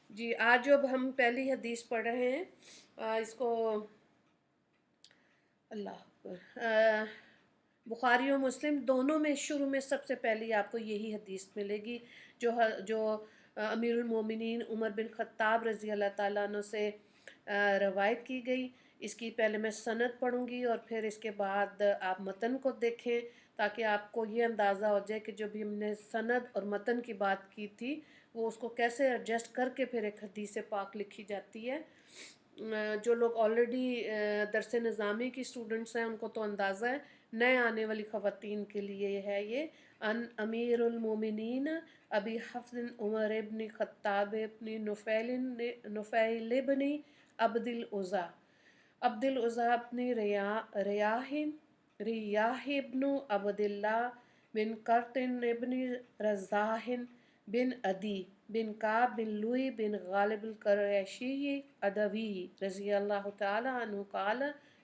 جی، آج اب ہم پہلی حدیث پڑھ رہے ہیں، اس کو اللہ اکبر، بخاری و مسلم دونوں میں شروع میں سب سے پہلی آپ کو یہی حدیث ملے گی جو امیر المومنین عمر بن خطاب رضی اللہ تعالیٰ عنہ سے روایت کی گئی۔ اس کی پہلے میں سند پڑھوں گی اور پھر اس کے بعد آپ متن کو دیکھیں تاکہ آپ کو یہ اندازہ ہو جائے کہ جو بھی ہم نے سند اور متن کی بات کی تھی وہ اس کو کیسے ایڈجسٹ کر کے پھر ایک حدیث پاک لکھی جاتی ہے۔ جو لوگ آلریڈی درس نظامی کی اسٹوڈنٹس ہیں ان کو تو اندازہ ہے، نئے آنے والی خواتین کے لیے ہے یہ۔ ان امیر المومنین ابی حفص عمر ابن خطاب ابن نفیل ابن عبد العزا ابن ریاح ابن عبد اللہ بن قرطن ابن رزاح بن عدی بن کعب بن لوئی بن غالب القریشی ادوی رضی اللہ تعالی عنہ قال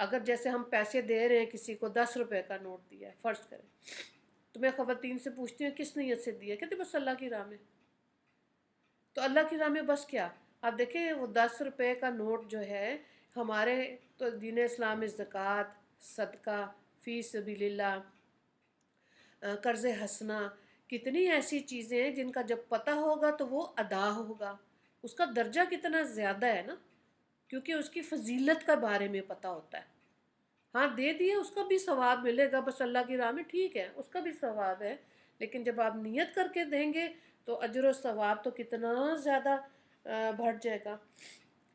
اگر جیسے ہم پیسے دے رہے ہیں، کسی کو 10 روپے کا نوٹ دیا ہے فرض کریں، تو میں خواتین سے پوچھتی ہوں کس نیت سے دیا، کہتے بس اللہ کی راہ میں۔ تو اللہ کی راہ میں بس کیا؟ آپ دیکھیں وہ 10 روپے کا نوٹ جو ہے، ہمارے تو دین اسلام میں زکوٰۃ، صدقہ، فی سبیل اللہ، قرض حسنہ، کتنی ایسی چیزیں ہیں جن کا جب پتہ ہوگا تو وہ ادا ہوگا، اس کا درجہ کتنا زیادہ ہے نا، کیونکہ اس کی فضیلت کا بارے میں پتہ ہوتا ہے۔ ہاں دے دیے، اس کا بھی ثواب ملے گا، بس اللہ کی راہ میں ٹھیک ہے، اس کا بھی ثواب ہے، لیکن جب آپ نیت کر کے دیں گے تو اجر و ثواب تو کتنا زیادہ بڑھ جائے گا۔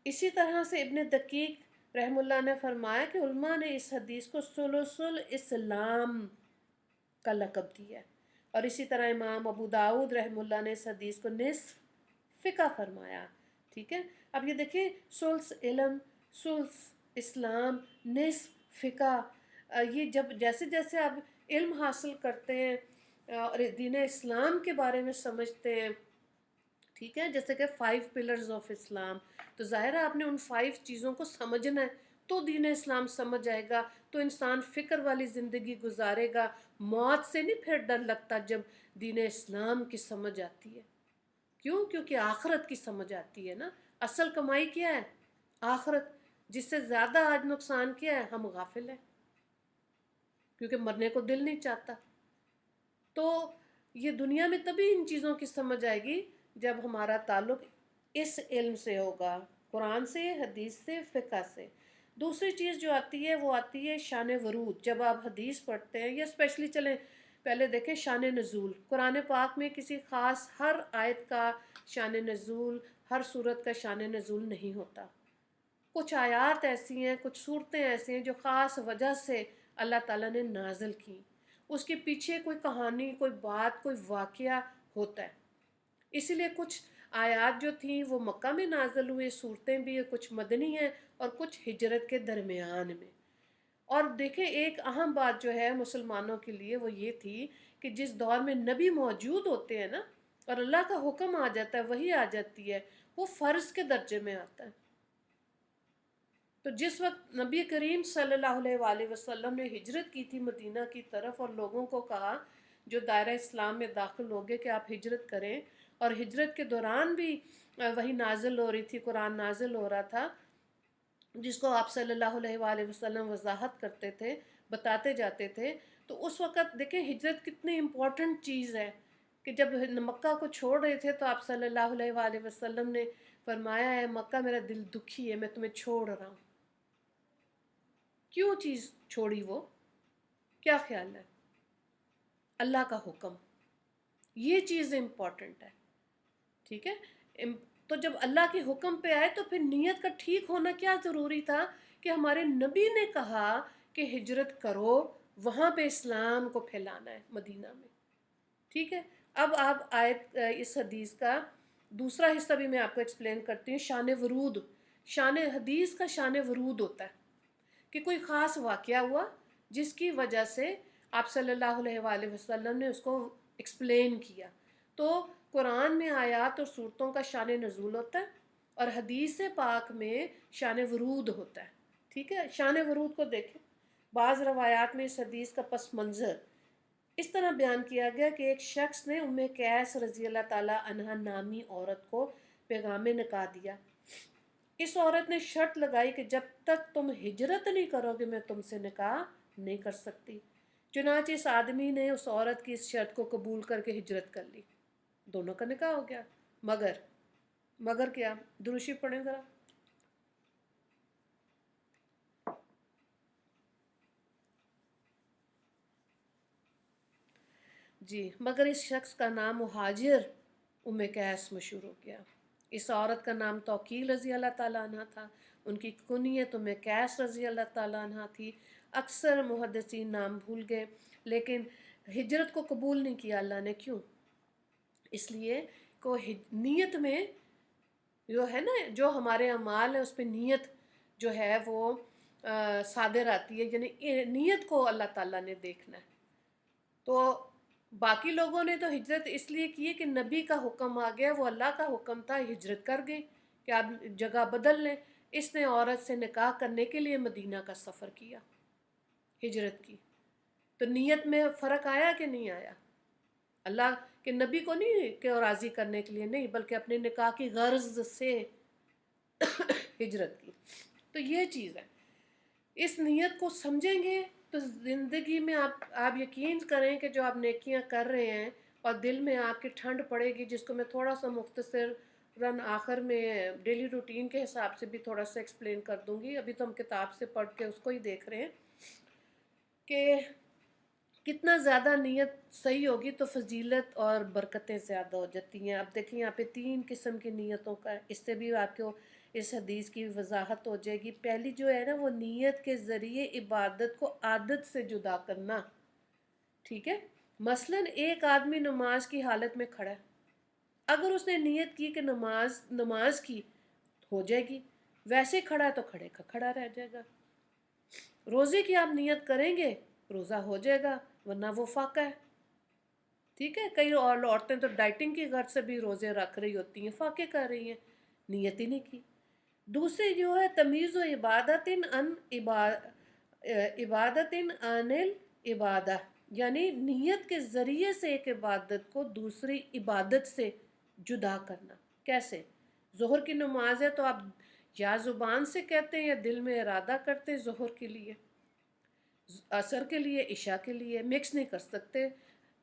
اسی طرح سے ابن دقیق رحم اللہ نے فرمایا کہ علماء نے اس حدیث کو ثلث الاسلام کا لقب دیا ہے، اور اسی طرح امام ابو داؤد رحم اللہ نے اس حدیث کو نصف فقہ فرمایا۔ ٹھیک ہے، اب یہ دیکھیں، ثلث علم، ثلث اسلام، نصف فقہ، یہ جب جیسے جیسے آپ علم حاصل کرتے ہیں اور دین اسلام کے بارے میں سمجھتے ہیں، ٹھیک ہے، جیسے کہ 5 پلرز آف اسلام، تو ظاہر ہے آپ نے ان 5 چیزوں کو سمجھنا ہے، تو دین اسلام سمجھ آئے گا، تو انسان فکر والی زندگی گزارے گا، موت سے نہیں پھر ڈر لگتا جب دین اسلام کی سمجھ آتی ہے۔ کیوں؟ کیونکہ آخرت کی سمجھ آتی ہے نا، اصل کمائی کیا ہے؟ آخرت۔ جس سے زیادہ آج نقصان کیا ہے؟ ہم غافل ہیں، کیونکہ مرنے کو دل نہیں چاہتا۔ تو یہ دنیا میں تبھی ان چیزوں کی سمجھ آئے گی جب ہمارا تعلق اس علم سے ہوگا، قرآن سے، حدیث سے، فقہ سے۔ دوسری چیز جو آتی ہے وہ آتی ہے شان ورود۔ جب آپ حدیث پڑھتے ہیں، یا اسپیشلی چلیں پہلے دیکھیں شان نزول، قرآن پاک میں کسی خاص ہر آیت کا شان نزول، ہر صورت کا شان نزول نہیں ہوتا۔ کچھ آیات ایسی ہیں، کچھ صورتیں ایسی ہیں جو خاص وجہ سے اللہ تعالیٰ نے نازل کی، اس کے پیچھے کوئی کہانی، کوئی بات، کوئی واقعہ ہوتا ہے۔ اسی لیے کچھ آیات جو تھیں وہ مکہ میں نازل ہوئے، صورتیں بھی کچھ مدنی ہیں اور کچھ ہجرت کے درمیان میں۔ اور دیکھیں ایک اہم بات جو ہے مسلمانوں کے لیے وہ یہ تھی کہ جس دور میں نبی موجود ہوتے ہیں نا، اور اللہ کا حکم آ جاتا ہے، وحی آ جاتی ہے، وہ فرض کے درجے میں آتا ہے۔ تو جس وقت نبی کریم صلی اللہ علیہ وآلہ وسلم نے ہجرت کی تھی مدینہ کی طرف، اور لوگوں کو کہا جو دائرہ اسلام میں داخل ہو گئے کہ آپ ہجرت کریں، اور ہجرت کے دوران بھی وہی نازل ہو رہی تھی، قرآن نازل ہو رہا تھا، جس کو آپ صلی اللہ علیہ وآلہ وسلم وضاحت کرتے تھے، بتاتے جاتے تھے۔ تو اس وقت دیکھیں ہجرت کتنی امپورٹنٹ چیز ہے، کہ جب مکہ کو چھوڑ رہے تھے تو آپ صلی اللہ علیہ وآلہ وسلم نے فرمایا ہے مکہ میرا دل دکھی ہے، میں تمہیں چھوڑ رہا ہوں۔ کیوں چیز چھوڑی وہ؟ کیا خیال ہے؟ اللہ کا حکم، یہ چیز امپورٹنٹ ہے، ٹھیک ہے۔ تو جب اللہ کے حکم پہ آئے تو پھر نیت کا ٹھیک ہونا کیا ضروری تھا، کہ ہمارے نبی نے کہا کہ ہجرت کرو، وہاں پہ اسلام کو پھیلانا ہے مدینہ میں، ٹھیک ہے۔ اب آپ آیت اس حدیث کا دوسرا حصہ بھی میں آپ کو ایکسپلین کرتی ہوں، شان ورود۔ شان حدیث کا شان ورود ہوتا ہے کہ کوئی خاص واقعہ ہوا جس کی وجہ سے آپ صلی اللہ علیہ وآلہ وسلم نے اس کو ایکسپلین کیا۔ تو قرآن میں آیات اور صورتوں کا شان نزول ہوتا ہے، اور حدیث پاک میں شان ورود ہوتا ہے، ٹھیک ہے۔ شان ورود کو دیکھیں، بعض روایات میں اس حدیث کا پس منظر اس طرح بیان کیا گیا کہ ایک شخص نے ام قیس رضی اللہ تعالیٰ عنہا نامی عورت کو پیغام نکاح دیا۔ اس عورت نے شرط لگائی کہ جب تک تم ہجرت نہیں کرو گے میں تم سے نکاح نہیں کر سکتی۔ چنانچہ اس آدمی نے اس عورت کی اس شرط کو قبول کر کے ہجرت کر لی، دونوں کا نکاح ہو گیا۔ مگر کیا؟ دروشی پڑھیں ذرا۔ جی، مگر اس شخص کا نام مہاجر ام قیس مشہور ہو گیا۔ اس عورت کا نام توکیل رضی اللہ تعالیٰ عنہ تھا، ان کی کنیت ام قیس رضی اللہ تعالیٰ عنہ تھی۔ اکثر محدثین نام بھول گئے، لیکن ہجرت کو قبول نہیں کیا اللہ نے۔ کیوں؟ اس لیے کو نیت میں جو ہے نا، جو ہمارے اعمال ہیں اس پہ نیت جو ہے وہ صادر آتی ہے، یعنی نیت کو اللہ تعالیٰ نے دیکھنا ہے۔ تو باقی لوگوں نے تو ہجرت اس لیے کی ہے کہ نبی کا حکم آ گیا، وہ اللہ کا حکم تھا، ہجرت کر گئی کہ آپ جگہ بدل لیں، اس نے عورت سے نکاح کرنے کے لیے مدینہ کا سفر کیا، ہجرت کی، تو نیت میں فرق آیا کہ نہیں آیا؟ اللہ کے نبی کو نہیں کہ راضی کرنے کے لیے نہیں، بلکہ اپنے نکاح کی غرض سے ہجرت کی. تو یہ چیز ہے، اس نیت کو سمجھیں گے تو زندگی میں آپ یقین کریں کہ جو آپ نیکیاں کر رہے ہیں اور دل میں آپ کی ٹھنڈ پڑے گی، جس کو میں تھوڑا سا مختصر آخر میں ڈیلی روٹین کے حساب سے بھی تھوڑا سا ایکسپلین کر دوں گی. ابھی تو ہم کتاب سے پڑھ کے اس کو ہی دیکھ رہے ہیں کہ کتنا زیادہ نیت صحیح ہوگی تو فضیلت اور برکتیں زیادہ ہو جاتی ہیں. اب دیکھیں یہاں پہ 3 قسم کی نیتوں کا، اس سے بھی آپ کو اس حدیث کی وضاحت ہو جائے گی. پہلی جو ہے نا وہ نیت کے ذریعے عبادت کو عادت سے جدا کرنا. ٹھیک ہے، مثلا ایک آدمی نماز کی حالت میں کھڑا ہے، اگر اس نے نیت کی کہ نماز کی ہو جائے گی، ویسے کھڑا ہے تو کھڑے کا کھڑا رہ جائے گا. روزے کی آپ نیت کریں گے روزہ ہو جائے گا، ورنہ وہ فاقہ ہے. ٹھیک ہے، کئی اور عورتیں تو ڈائٹنگ کی غرض سے بھی روزے رکھ رہی ہوتی ہیں، فاقے کر رہی ہیں، نیت ہی نہیں کی. دوسری جو ہے تمیز و عبادت عن العبادہ، یعنی نیت کے ذریعے سے ایک عبادت کو دوسری عبادت سے جدا کرنا. کیسے؟ ظہر کی نماز ہے تو آپ یا زبان سے کہتے ہیں یا دل میں ارادہ کرتے ہیں ظہر کے لیے، عصر کے لیے، عشاء کے لیے، مکس نہیں کر سکتے.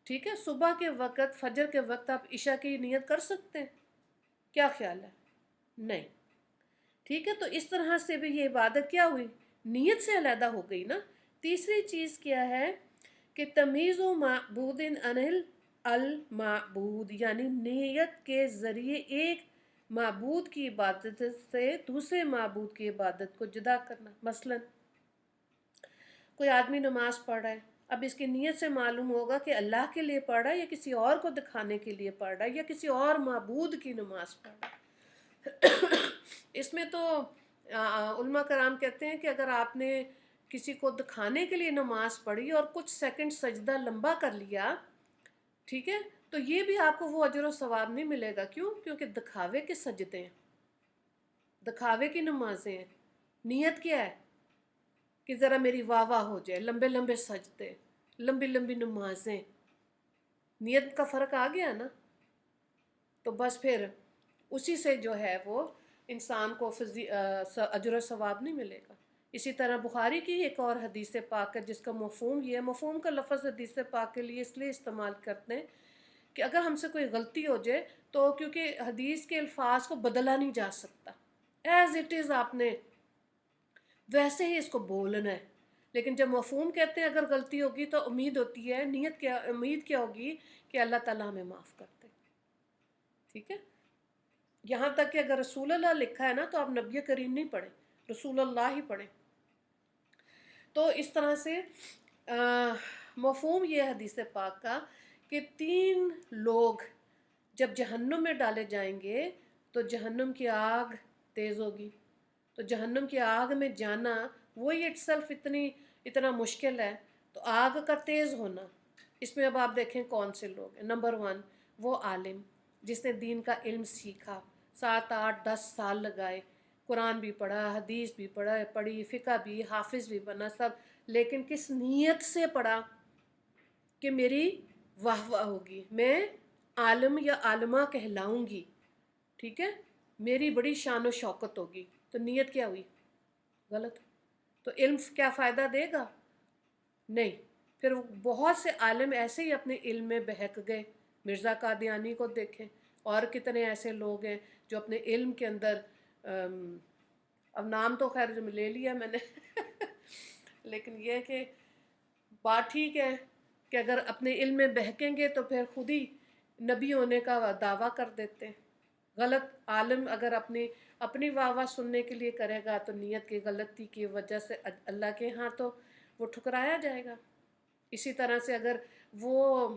ٹھیک ہے، صبح کے وقت فجر کے وقت آپ عشاء کی نیت کر سکتے ہیں؟ کیا خیال ہے؟ نہیں. ٹھیک ہے، تو اس طرح سے بھی یہ عبادت کیا ہوئی؟ نیت سے علیحدہ ہو گئی نا. تیسری چیز کیا ہے کہ تمیز و معبود عن المعبود، یعنی نیت کے ذریعے ایک معبود کی عبادت سے دوسرے معبود کی عبادت کو جدا کرنا. مثلا کوئی آدمی نماز پڑھ رہا ہے، اب اس کی نیت سے معلوم ہوگا کہ اللہ کے لیے پڑھ رہا ہے یا کسی اور کو دکھانے کے لیے پڑھ رہا ہے یا کسی اور معبود کی نماز پڑھ رہا ہے. اس میں تو علماء کرام کہتے ہیں کہ اگر آپ نے کسی کو دکھانے کے لیے نماز پڑھی اور کچھ سیکنڈ سجدہ لمبا کر لیا، ٹھیک ہے، تو یہ بھی آپ کو وہ اجر و ثواب نہیں ملے گا. کیوں؟ کیونکہ دکھاوے کے سجدے ہیں، دکھاوے کی نمازیں ہیں. نیت کیا ہے کہ ذرا میری واہ واہ ہو جائے، لمبے لمبے سجدے، لمبی لمبی نمازیں. نیت کا فرق آ گیا نا. تو بس پھر اسی سے جو ہے وہ انسان کو اجر و ثواب نہیں ملے گا. اسی طرح بخاری کی ایک اور حدیث پاک ہے جس کا مفہوم یہ ہے، مفہوم کا لفظ حدیث پاک کے لیے اس لیے استعمال کرتے ہیں کہ اگر ہم سے کوئی غلطی ہو جائے تو کیونکہ حدیث کے الفاظ کو بدلا نہیں جا سکتا، ایز اٹ از آپ نے ویسے ہی اس کو بولنا ہے. لیکن جب مفہوم کہتے ہیں اگر غلطی ہوگی تو امید ہوتی ہے، امید کیا ہوگی کہ اللہ تعالیٰ ہمیں معاف کرتے. ٹھیک ہے، یہاں تک کہ اگر رسول اللہ لکھا ہے نا تو آپ نبی کریم نہیں پڑھیں، رسول اللہ ہی پڑھیں. تو اس طرح سے مفہوم یہ حدیث پاک کا کہ 3 لوگ جب جہنم میں ڈالے جائیں گے تو جہنم کی آگ تیز ہوگی. تو جہنم کی آگ میں جانا وہی اٹ سیلف اتنا مشکل ہے. تو آگ کا تیز ہونا، اس میں اب آپ دیکھیں کون سے لوگ ہیں. نمبر 1 وہ عالم جس نے دین کا علم سیکھا، 7 8 10 سال لگائے، قرآن بھی پڑھا، حدیث بھی پڑھی، فقہ بھی، حافظ بھی بنا سب، لیکن کس نیت سے پڑھا کہ میری واہ واہ ہوگی، میں عالم یا عالمہ کہلاؤں گی، ٹھیک ہے، میری بڑی شان و شوکت ہوگی. تو نیت کیا ہوئی؟ غلط. تو علم کیا فائدہ دے گا؟ نہیں. پھر بہت سے عالم ایسے ہی اپنے علم میں بہک گئے. مرزا قادیانی کو دیکھیں، اور کتنے ایسے لوگ ہیں جو اپنے علم کے اندر اب نام تو خیر لے لیا میں نے لیکن یہ کہ بات ٹھیک ہے کہ اگر اپنے علم میں بہکیں گے تو پھر خود ہی نبی ہونے کا دعویٰ کر دیتے ہیں. غلط. عالم اگر اپنی واہ واہ سننے کے لیے کرے گا تو نیت کی غلطی کی وجہ سے اللہ کے ہاں تو وہ ٹھکرایا جائے گا. اسی طرح سے اگر وہ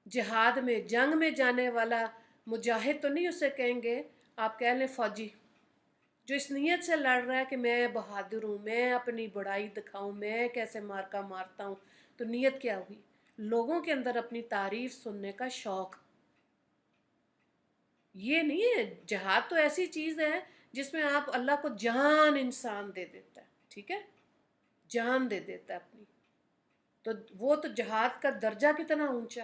جہاد میں جنگ میں جانے والا مجاہد تو نہیں اسے کہیں گے، آپ کہہ لیں فوجی، جو اس نیت سے لڑ رہا ہے کہ میں بہادر ہوں، میں اپنی بڑائی دکھاؤں، میں کیسے مارکا مارتا ہوں. تو نیت کیا ہوئی؟ لوگوں کے اندر اپنی تعریف سننے کا شوق. یہ نہیں ہے، جہاد تو ایسی چیز ہے جس میں آپ اللہ کو جان انسان دے دیتا ہے، ٹھیک ہے، جان دے دیتا ہے اپنی، تو وہ تو جہاد کا درجہ کتنا اونچا،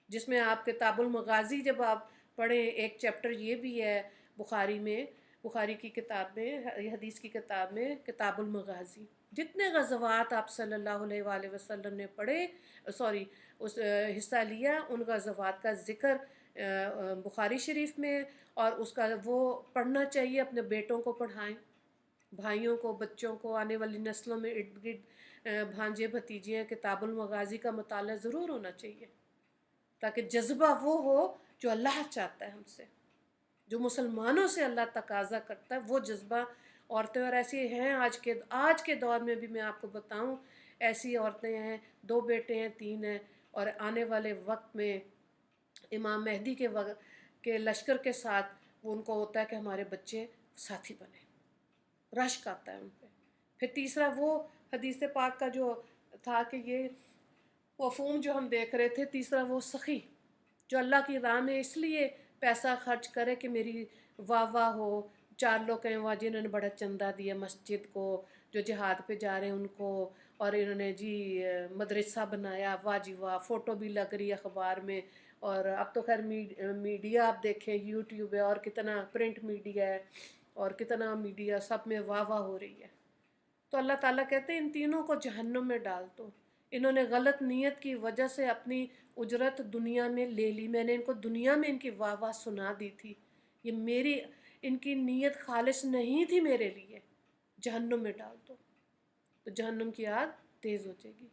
جس میں آپ کتاب المغازی جب آپ پڑھیں، ایک چیپٹر یہ بھی ہے بخاری میں، بخاری کی کتاب میں، حدیث کی کتاب میں کتاب المغازی، جتنے غزوات آپ صلی اللہ علیہ وآلہ وسلم نے پڑھے، سوری اس حصہ لیا، ان غزوات کا ذکر بخاری شریف میں، اور اس کا وہ پڑھنا چاہیے، اپنے بیٹوں کو پڑھائیں، بھائیوں کو، بچوں کو، آنے والی نسلوں میں ارد گرد بھانجے بھتیجے، کتاب المغازی کا مطالعہ ضرور ہونا چاہیے، تاکہ جذبہ وہ ہو جو اللہ چاہتا ہے ہم سے، جو مسلمانوں سے اللہ تقاضا کرتا ہے، وہ جذبہ عورتیں، اور ایسی ہیں آج کے دور میں بھی میں آپ کو بتاؤں، ایسی عورتیں ہیں، 2 بیٹے ہیں، 3 ہیں، اور آنے والے وقت میں امام مہدی کے لشکر کے ساتھ وہ ان کو ہوتا ہے کہ ہمارے بچے ساتھی بنیں، رشک آتا ہے ان پہ۔ پھر تیسرا وہ حدیث پاک کا جو تھا کہ یہ مفہوم جو ہم دیکھ رہے تھے، تیسرا وہ سخی جو اللہ کی راہ میں اس لیے پیسہ خرچ کرے کہ میری واہ واہ ہو، 4 لوگ کہیں واہ جی انہوں نے بڑا چندہ دیا مسجد کو، جو جہاد پہ جا رہے ہیں ان کو، اور انہوں نے جی مدرسہ بنایا، واہ جی واہ، فوٹو بھی لگ رہی ہے اخبار میں، اور اب تو خیر میڈیا آپ دیکھیں، یوٹیوب ہے، اور کتنا پرنٹ میڈیا ہے، اور کتنا میڈیا، سب میں واہ واہ ہو رہی ہے۔ تو اللہ تعالیٰ کہتے ہیں ان تینوں کو جہنم میں ڈال دو، انہوں نے غلط نیت کی وجہ سے اپنی اجرت دنیا میں لے لی، میں نے ان کو دنیا میں ان کی واہ واہ سنا دی تھی، یہ میری ان کی نیت خالص نہیں تھی میرے لیے، جہنم میں ڈال دو، تو جہنم کی آگ تیز ہو جائے گی۔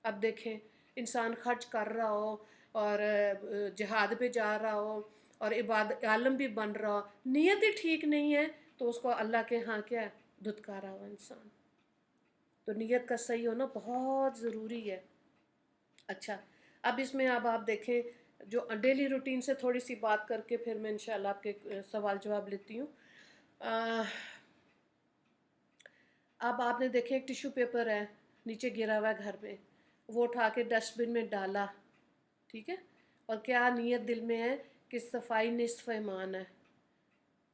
اب دیکھیں انسان خرچ کر رہا ہو، اور جہاد پہ جا رہا ہو، اور عالم بھی بن رہا ہو، نیت ہی ٹھیک نہیں ہے، تو اس کو اللہ کے ہاں کیا ہے، دھتکارا ہوا انسان۔ تو نیت کا صحیح ہونا بہت ضروری ہے۔ اچھا، اب اس میں اب آپ دیکھیں، جو ڈیلی روٹین سے تھوڑی سی بات کر کے پھر میں انشاءاللہ آپ کے سوال جواب لیتی ہوں۔ اب آپ نے دیکھیں ایک ٹیشو پیپر ہے نیچے گرا ہوا ہے گھر میں، وہ اٹھا کے ڈسٹ بن میں ڈالا، ٹھیک ہے، اور کیا نیت دل میں ہے کہ صفائی نصف ایمان ہے،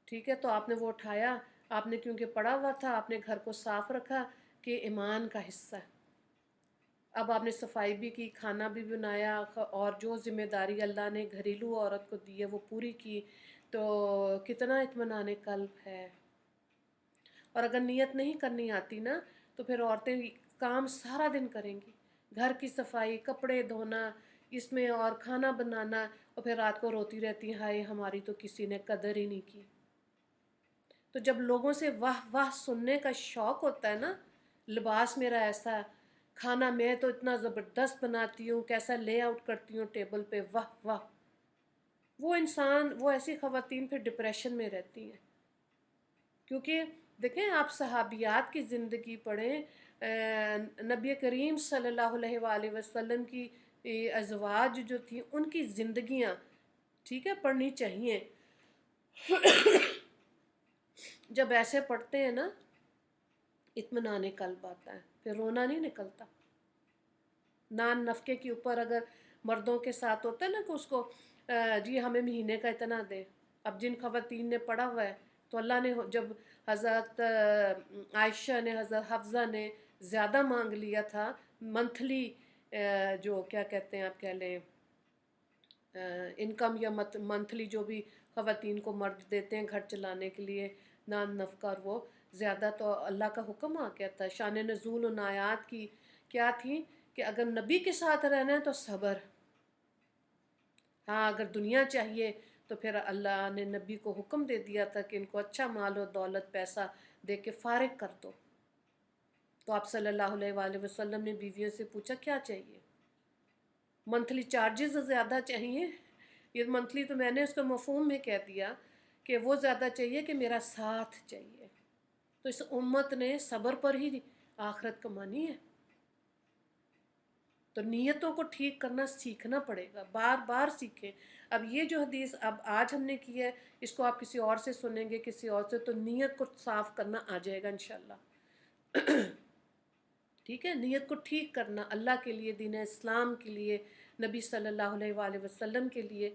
ٹھیک ہے، تو آپ نے وہ اٹھایا، آپ نے کیونکہ پڑا ہوا تھا، آپ نے گھر کو صاف رکھا کہ ایمان کا حصہ ہے، اب آپ نے صفائی بھی کی، کھانا بھی بنایا، اور جو ذمہ داری اللہ نے گھریلو عورت کو دی ہے وہ پوری کی، تو کتنا اطمینان قلب ہے۔ اور اگر نیت نہیں کرنی آتی نا، تو پھر عورتیں کام سارا دن کریں گی، گھر کی صفائی، کپڑے دھونا، اس میں اور کھانا بنانا، اور پھر رات کو روتی رہتی ہیں ہائے ہماری تو کسی نے قدر ہی نہیں کی۔ تو جب لوگوں سے واہ واہ سننے کا شوق ہوتا ہے نا، لباس میرا ایسا، کھانا میں تو اتنا زبردست بناتی ہوں، کیسا لے آؤٹ کرتی ہوں ٹیبل پہ، واہ واہ، وہ انسان، وہ ایسی خواتین پھر ڈپریشن میں رہتی ہیں، کیونکہ دیکھیں آپ صحابیات کی زندگی پڑھیں، نبی کریم صلی اللہ علیہ وآلہ وسلم کی ازواج جو تھیں ان کی زندگیاں، ٹھیک ہے، پڑھنی چاہیے۔ جب ایسے پڑھتے ہیں نا، اطمینان قلب آتا ہے، پھر رونا نہیں نکلتا۔ نان نفقے کے اوپر اگر مردوں کے ساتھ ہوتا ہے نا کہ اس کو جی ہمیں مہینے کا اتنا دیں، اب جن خواتین نے پڑھا ہوا ہے تو اللہ نے جب حضرت عائشہ نے، حضرت حفصہ نے زیادہ مانگ لیا تھا منتھلی، جو کیا کہتے ہیں آپ کہہ لیں انکم، یا منتھلی جو بھی خواتین کو مرد دیتے ہیں گھر چلانے کے لیے نان نفقہ، اور وہ زیادہ، تو اللہ کا حکم آ گیا تھا، شان نزول ان آیات کی کیا تھی کہ اگر نبی کے ساتھ رہنا ہے تو صبر، ہاں اگر دنیا چاہیے تو پھر اللہ نے نبی کو حکم دے دیا تھا کہ ان کو اچھا مال و دولت پیسہ دے کے فارغ کر دو، تو آپ صلی اللہ علیہ وآلہ وسلم نے بیویوں سے پوچھا کیا چاہیے، منتھلی چارجز زیادہ چاہیے، یہ منتھلی تو میں نے اس کو مفہوم میں کہہ دیا کہ وہ زیادہ چاہیے کہ میرا ساتھ چاہیے، تو اس امت نے صبر پر ہی آخرت کمانی ہے۔ تو نیتوں کو ٹھیک کرنا سیکھنا پڑے گا، بار بار سیکھیں۔ اب یہ جو حدیث اب آج ہم نے کی ہے، اس کو آپ کسی اور سے سنیں گے، کسی اور سے، تو نیت کو صاف کرنا آ جائے گا انشاءاللہ، ٹھیک ہے، نیت کو ٹھیک کرنا اللہ کے لیے، دین اسلام کے لیے، نبی صلی اللہ علیہ وآلہ وسلم کے لیے،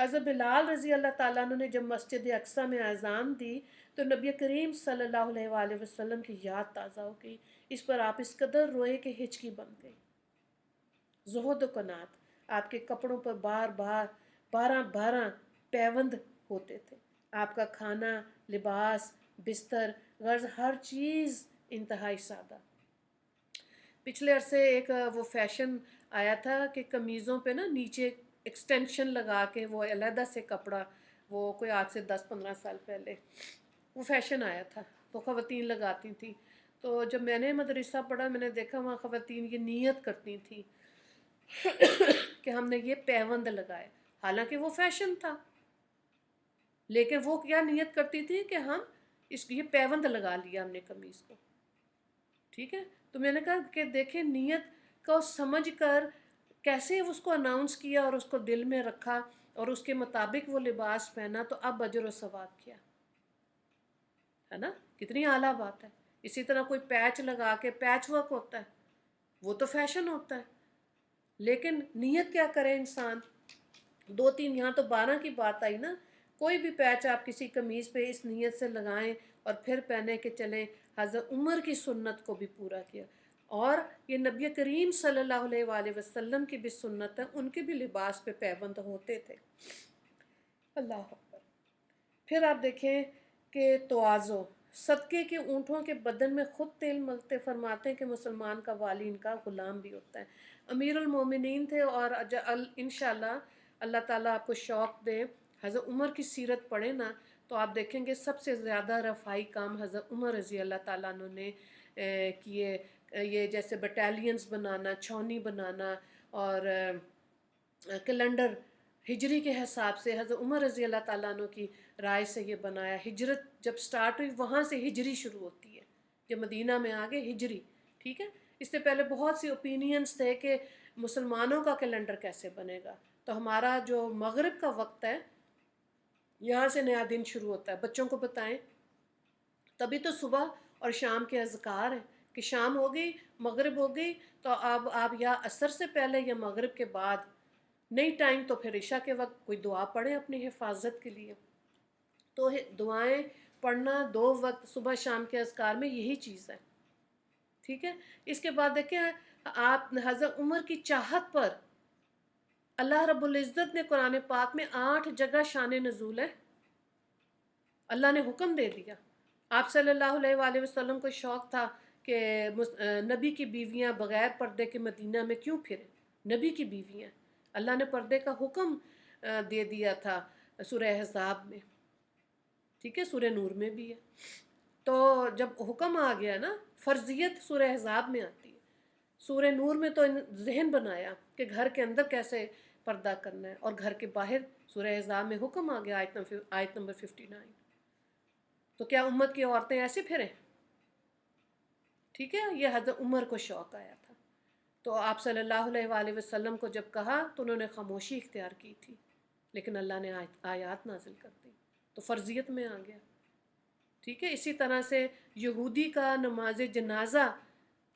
حضرت بلال رضی اللہ تعالیٰ عنہ نے جب مسجد اقصی میں اذان دی تو نبی کریم صلی اللہ علیہ وآلہ وسلم کی یاد تازہ ہو گئی. اس پر آپ اس قدر روئے کہ ہچکی بن گئی. زہد و قناعت. آپ کے کپڑوں پر بار بار 12 پیوند ہوتے تھے. آپ کا کھانا، لباس، بستر، غرض ہر چیز انتہائی سادہ. پچھلے عرصے ایک وہ فیشن آیا تھا کہ قمیضوں پہ نا نیچے ایکسٹینشن لگا کے وہ علیحدہ سے کپڑا، وہ کوئی آج سے 10-15 سال پہلے وہ فیشن آیا تھا، وہ خواتین لگاتی تھیں. تو جب میں نے مدرسہ پڑھا میں نے دیکھا وہاں خواتین یہ نیت کرتی تھیں کہ ہم نے یہ پیوند لگائے، حالانکہ وہ فیشن تھا، لیکن وہ کیا نیت کرتی تھی کہ ہم یہ پیوند لگا لیا ہم نے قمیض کو. ٹھیک ہے. تو میں نے کہا کہ دیکھیں نیت کو سمجھ کر کیسے اس کو اناؤنس کیا اور اس کو دل میں رکھا اور اس کے مطابق وہ لباس پہنا، تو اب اجر و ثواب کیا ہے نا. کتنی اعلیٰ بات ہے. اسی طرح کوئی پیچ لگا کے، پیچ ورک ہوتا ہے، وہ تو فیشن ہوتا ہے، لیکن نیت کیا کرے انسان. 2-3 یہاں تو 12 کی بات آئی نا. کوئی بھی پیچ آپ کسی قمیض پہ اس نیت سے لگائیں اور پھر پہنے کے چلیں. حضرت عمر کی سنت کو بھی پورا کیا، اور یہ نبی کریم صلی اللہ علیہ وآلہ وسلم کی بھی سنت ہے، ان کے بھی لباس پہ پیوند ہوتے تھے. اللہ اکبر. پھر آپ دیکھیں کہ تواضع. صدقے کے اونٹوں کے بدن میں خود تیل ملتے. فرماتے ہیں کہ مسلمان کا والی ان کا غلام بھی ہوتا ہے. امیر المومنین تھے، اور انشاءاللہ اللہ تعالیٰ آپ کو شوق دے حضرت عمر کی سیرت پڑھیں نا تو آپ دیکھیں گے سب سے زیادہ رفاہی کام حضرت عمر رضی اللہ تعالیٰ عنہ نے کیے. یہ جیسے بٹالینز بنانا، چھاؤنی بنانا، اور کیلنڈر ہجری کے حساب سے حضرت عمر رضی اللہ تعالیٰ عنہ کی رائے سے یہ بنایا. ہجرت جب سٹارٹ ہوئی وہاں سے ہجری شروع ہوتی ہے، جب مدینہ میں آگے ہجری. ٹھیک ہے. اس سے پہلے بہت سی اوپینینز تھے کہ مسلمانوں کا کیلنڈر کیسے بنے گا. تو ہمارا جو مغرب کا وقت ہے یہاں سے نیا دن شروع ہوتا ہے. بچوں کو بتائیں، تبھی تو صبح اور شام کے اذکار ہیں کہ شام ہو گئی، مغرب ہو گئی، تو اب آپ یا عصر سے پہلے یا مغرب کے بعد، نہیں ٹائم تو پھر عشاء کے وقت کوئی دعا پڑھیں اپنی حفاظت کے لیے. تو دعائیں پڑھنا 2 وقت صبح شام کے اذکار میں یہی چیز ہے. ٹھیک ہے. اس کے بعد دیکھیں آپ حضرت عمر کی چاہت پر اللہ رب العزت نے قرآن پاک میں 8 جگہ شان نزول ہے. اللہ نے حکم دے دیا. آپ صلی اللہ علیہ وآلہ وسلم کو شوق تھا کہ نبی کی بیویاں بغیر پردے کے مدینہ میں کیوں پھریں. نبی کی بیویاں، اللہ نے پردے کا حکم دے دیا تھا سورہ احزاب میں. ٹھیک ہے. سورہ نور میں بھی ہے. تو جب حکم آ گیا نا، فرضیت سورہ احزاب میں آتی ہے. سورہ نور میں تو ذہن بنایا کہ گھر کے اندر کیسے پردہ کرنا ہے، اور گھر کے باہر سورہ احزاب میں حکم آ گیا آیت نمبر 59. تو کیا امت کی عورتیں ایسے پھریں؟ ٹھیک ہے. یہ حضرت عمر کو شوق آیا تھا. تو آپ صلی اللہ علیہ وآلہ وسلم کو جب کہا تو انہوں نے خاموشی اختیار کی تھی، لیکن اللہ نے آیات نازل کر دی تو فرضیت میں آ گیا. ٹھیک ہے. اسی طرح سے یہودی کا نماز جنازہ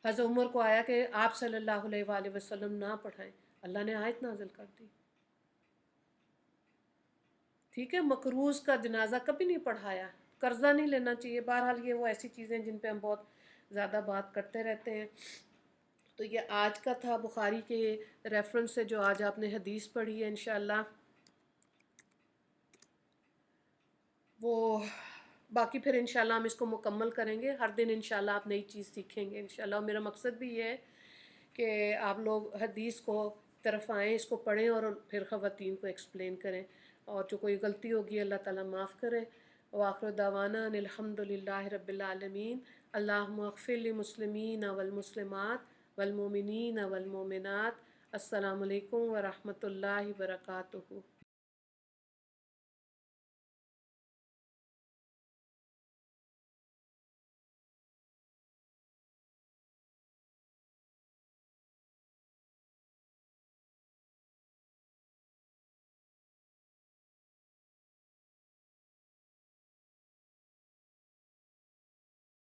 حضرت عمر کو آیا کہ آپ صلی اللہ علیہ وآلہ وسلم نہ پڑھائیں، اللہ نے آیت نازل کر دی. ٹھیک ہے. مقروض کا جنازہ کبھی نہیں پڑھایا، قرضہ نہیں لینا چاہیے. بہرحال یہ وہ ایسی چیزیں جن پہ ہم بہت زیادہ بات کرتے رہتے ہیں. تو یہ آج کا تھا بخاری کے ریفرنس سے جو آج آپ نے حدیث پڑھی ہے. انشاءاللہ وہ باقی پھر انشاءاللہ ہم اس کو مکمل کریں گے. ہر دن انشاءاللہ آپ نئی چیز سیکھیں گے انشاءاللہ. اور میرا مقصد بھی یہ ہے کہ آپ لوگ حدیث کو طرف آئیں، اس کو پڑھیں اور پھر خواتین کو ایکسپلین کریں. اور جو کوئی غلطی ہوگی اللہ تعالیٰ معاف کرے. وآخر دعوانا ان الحمد للہ رب العالمین. اللہم اغفر للمسلمین والمسلمات والمؤمنین والمؤمنات. السلام علیکم ورحمۃ اللہ وبرکاتہ.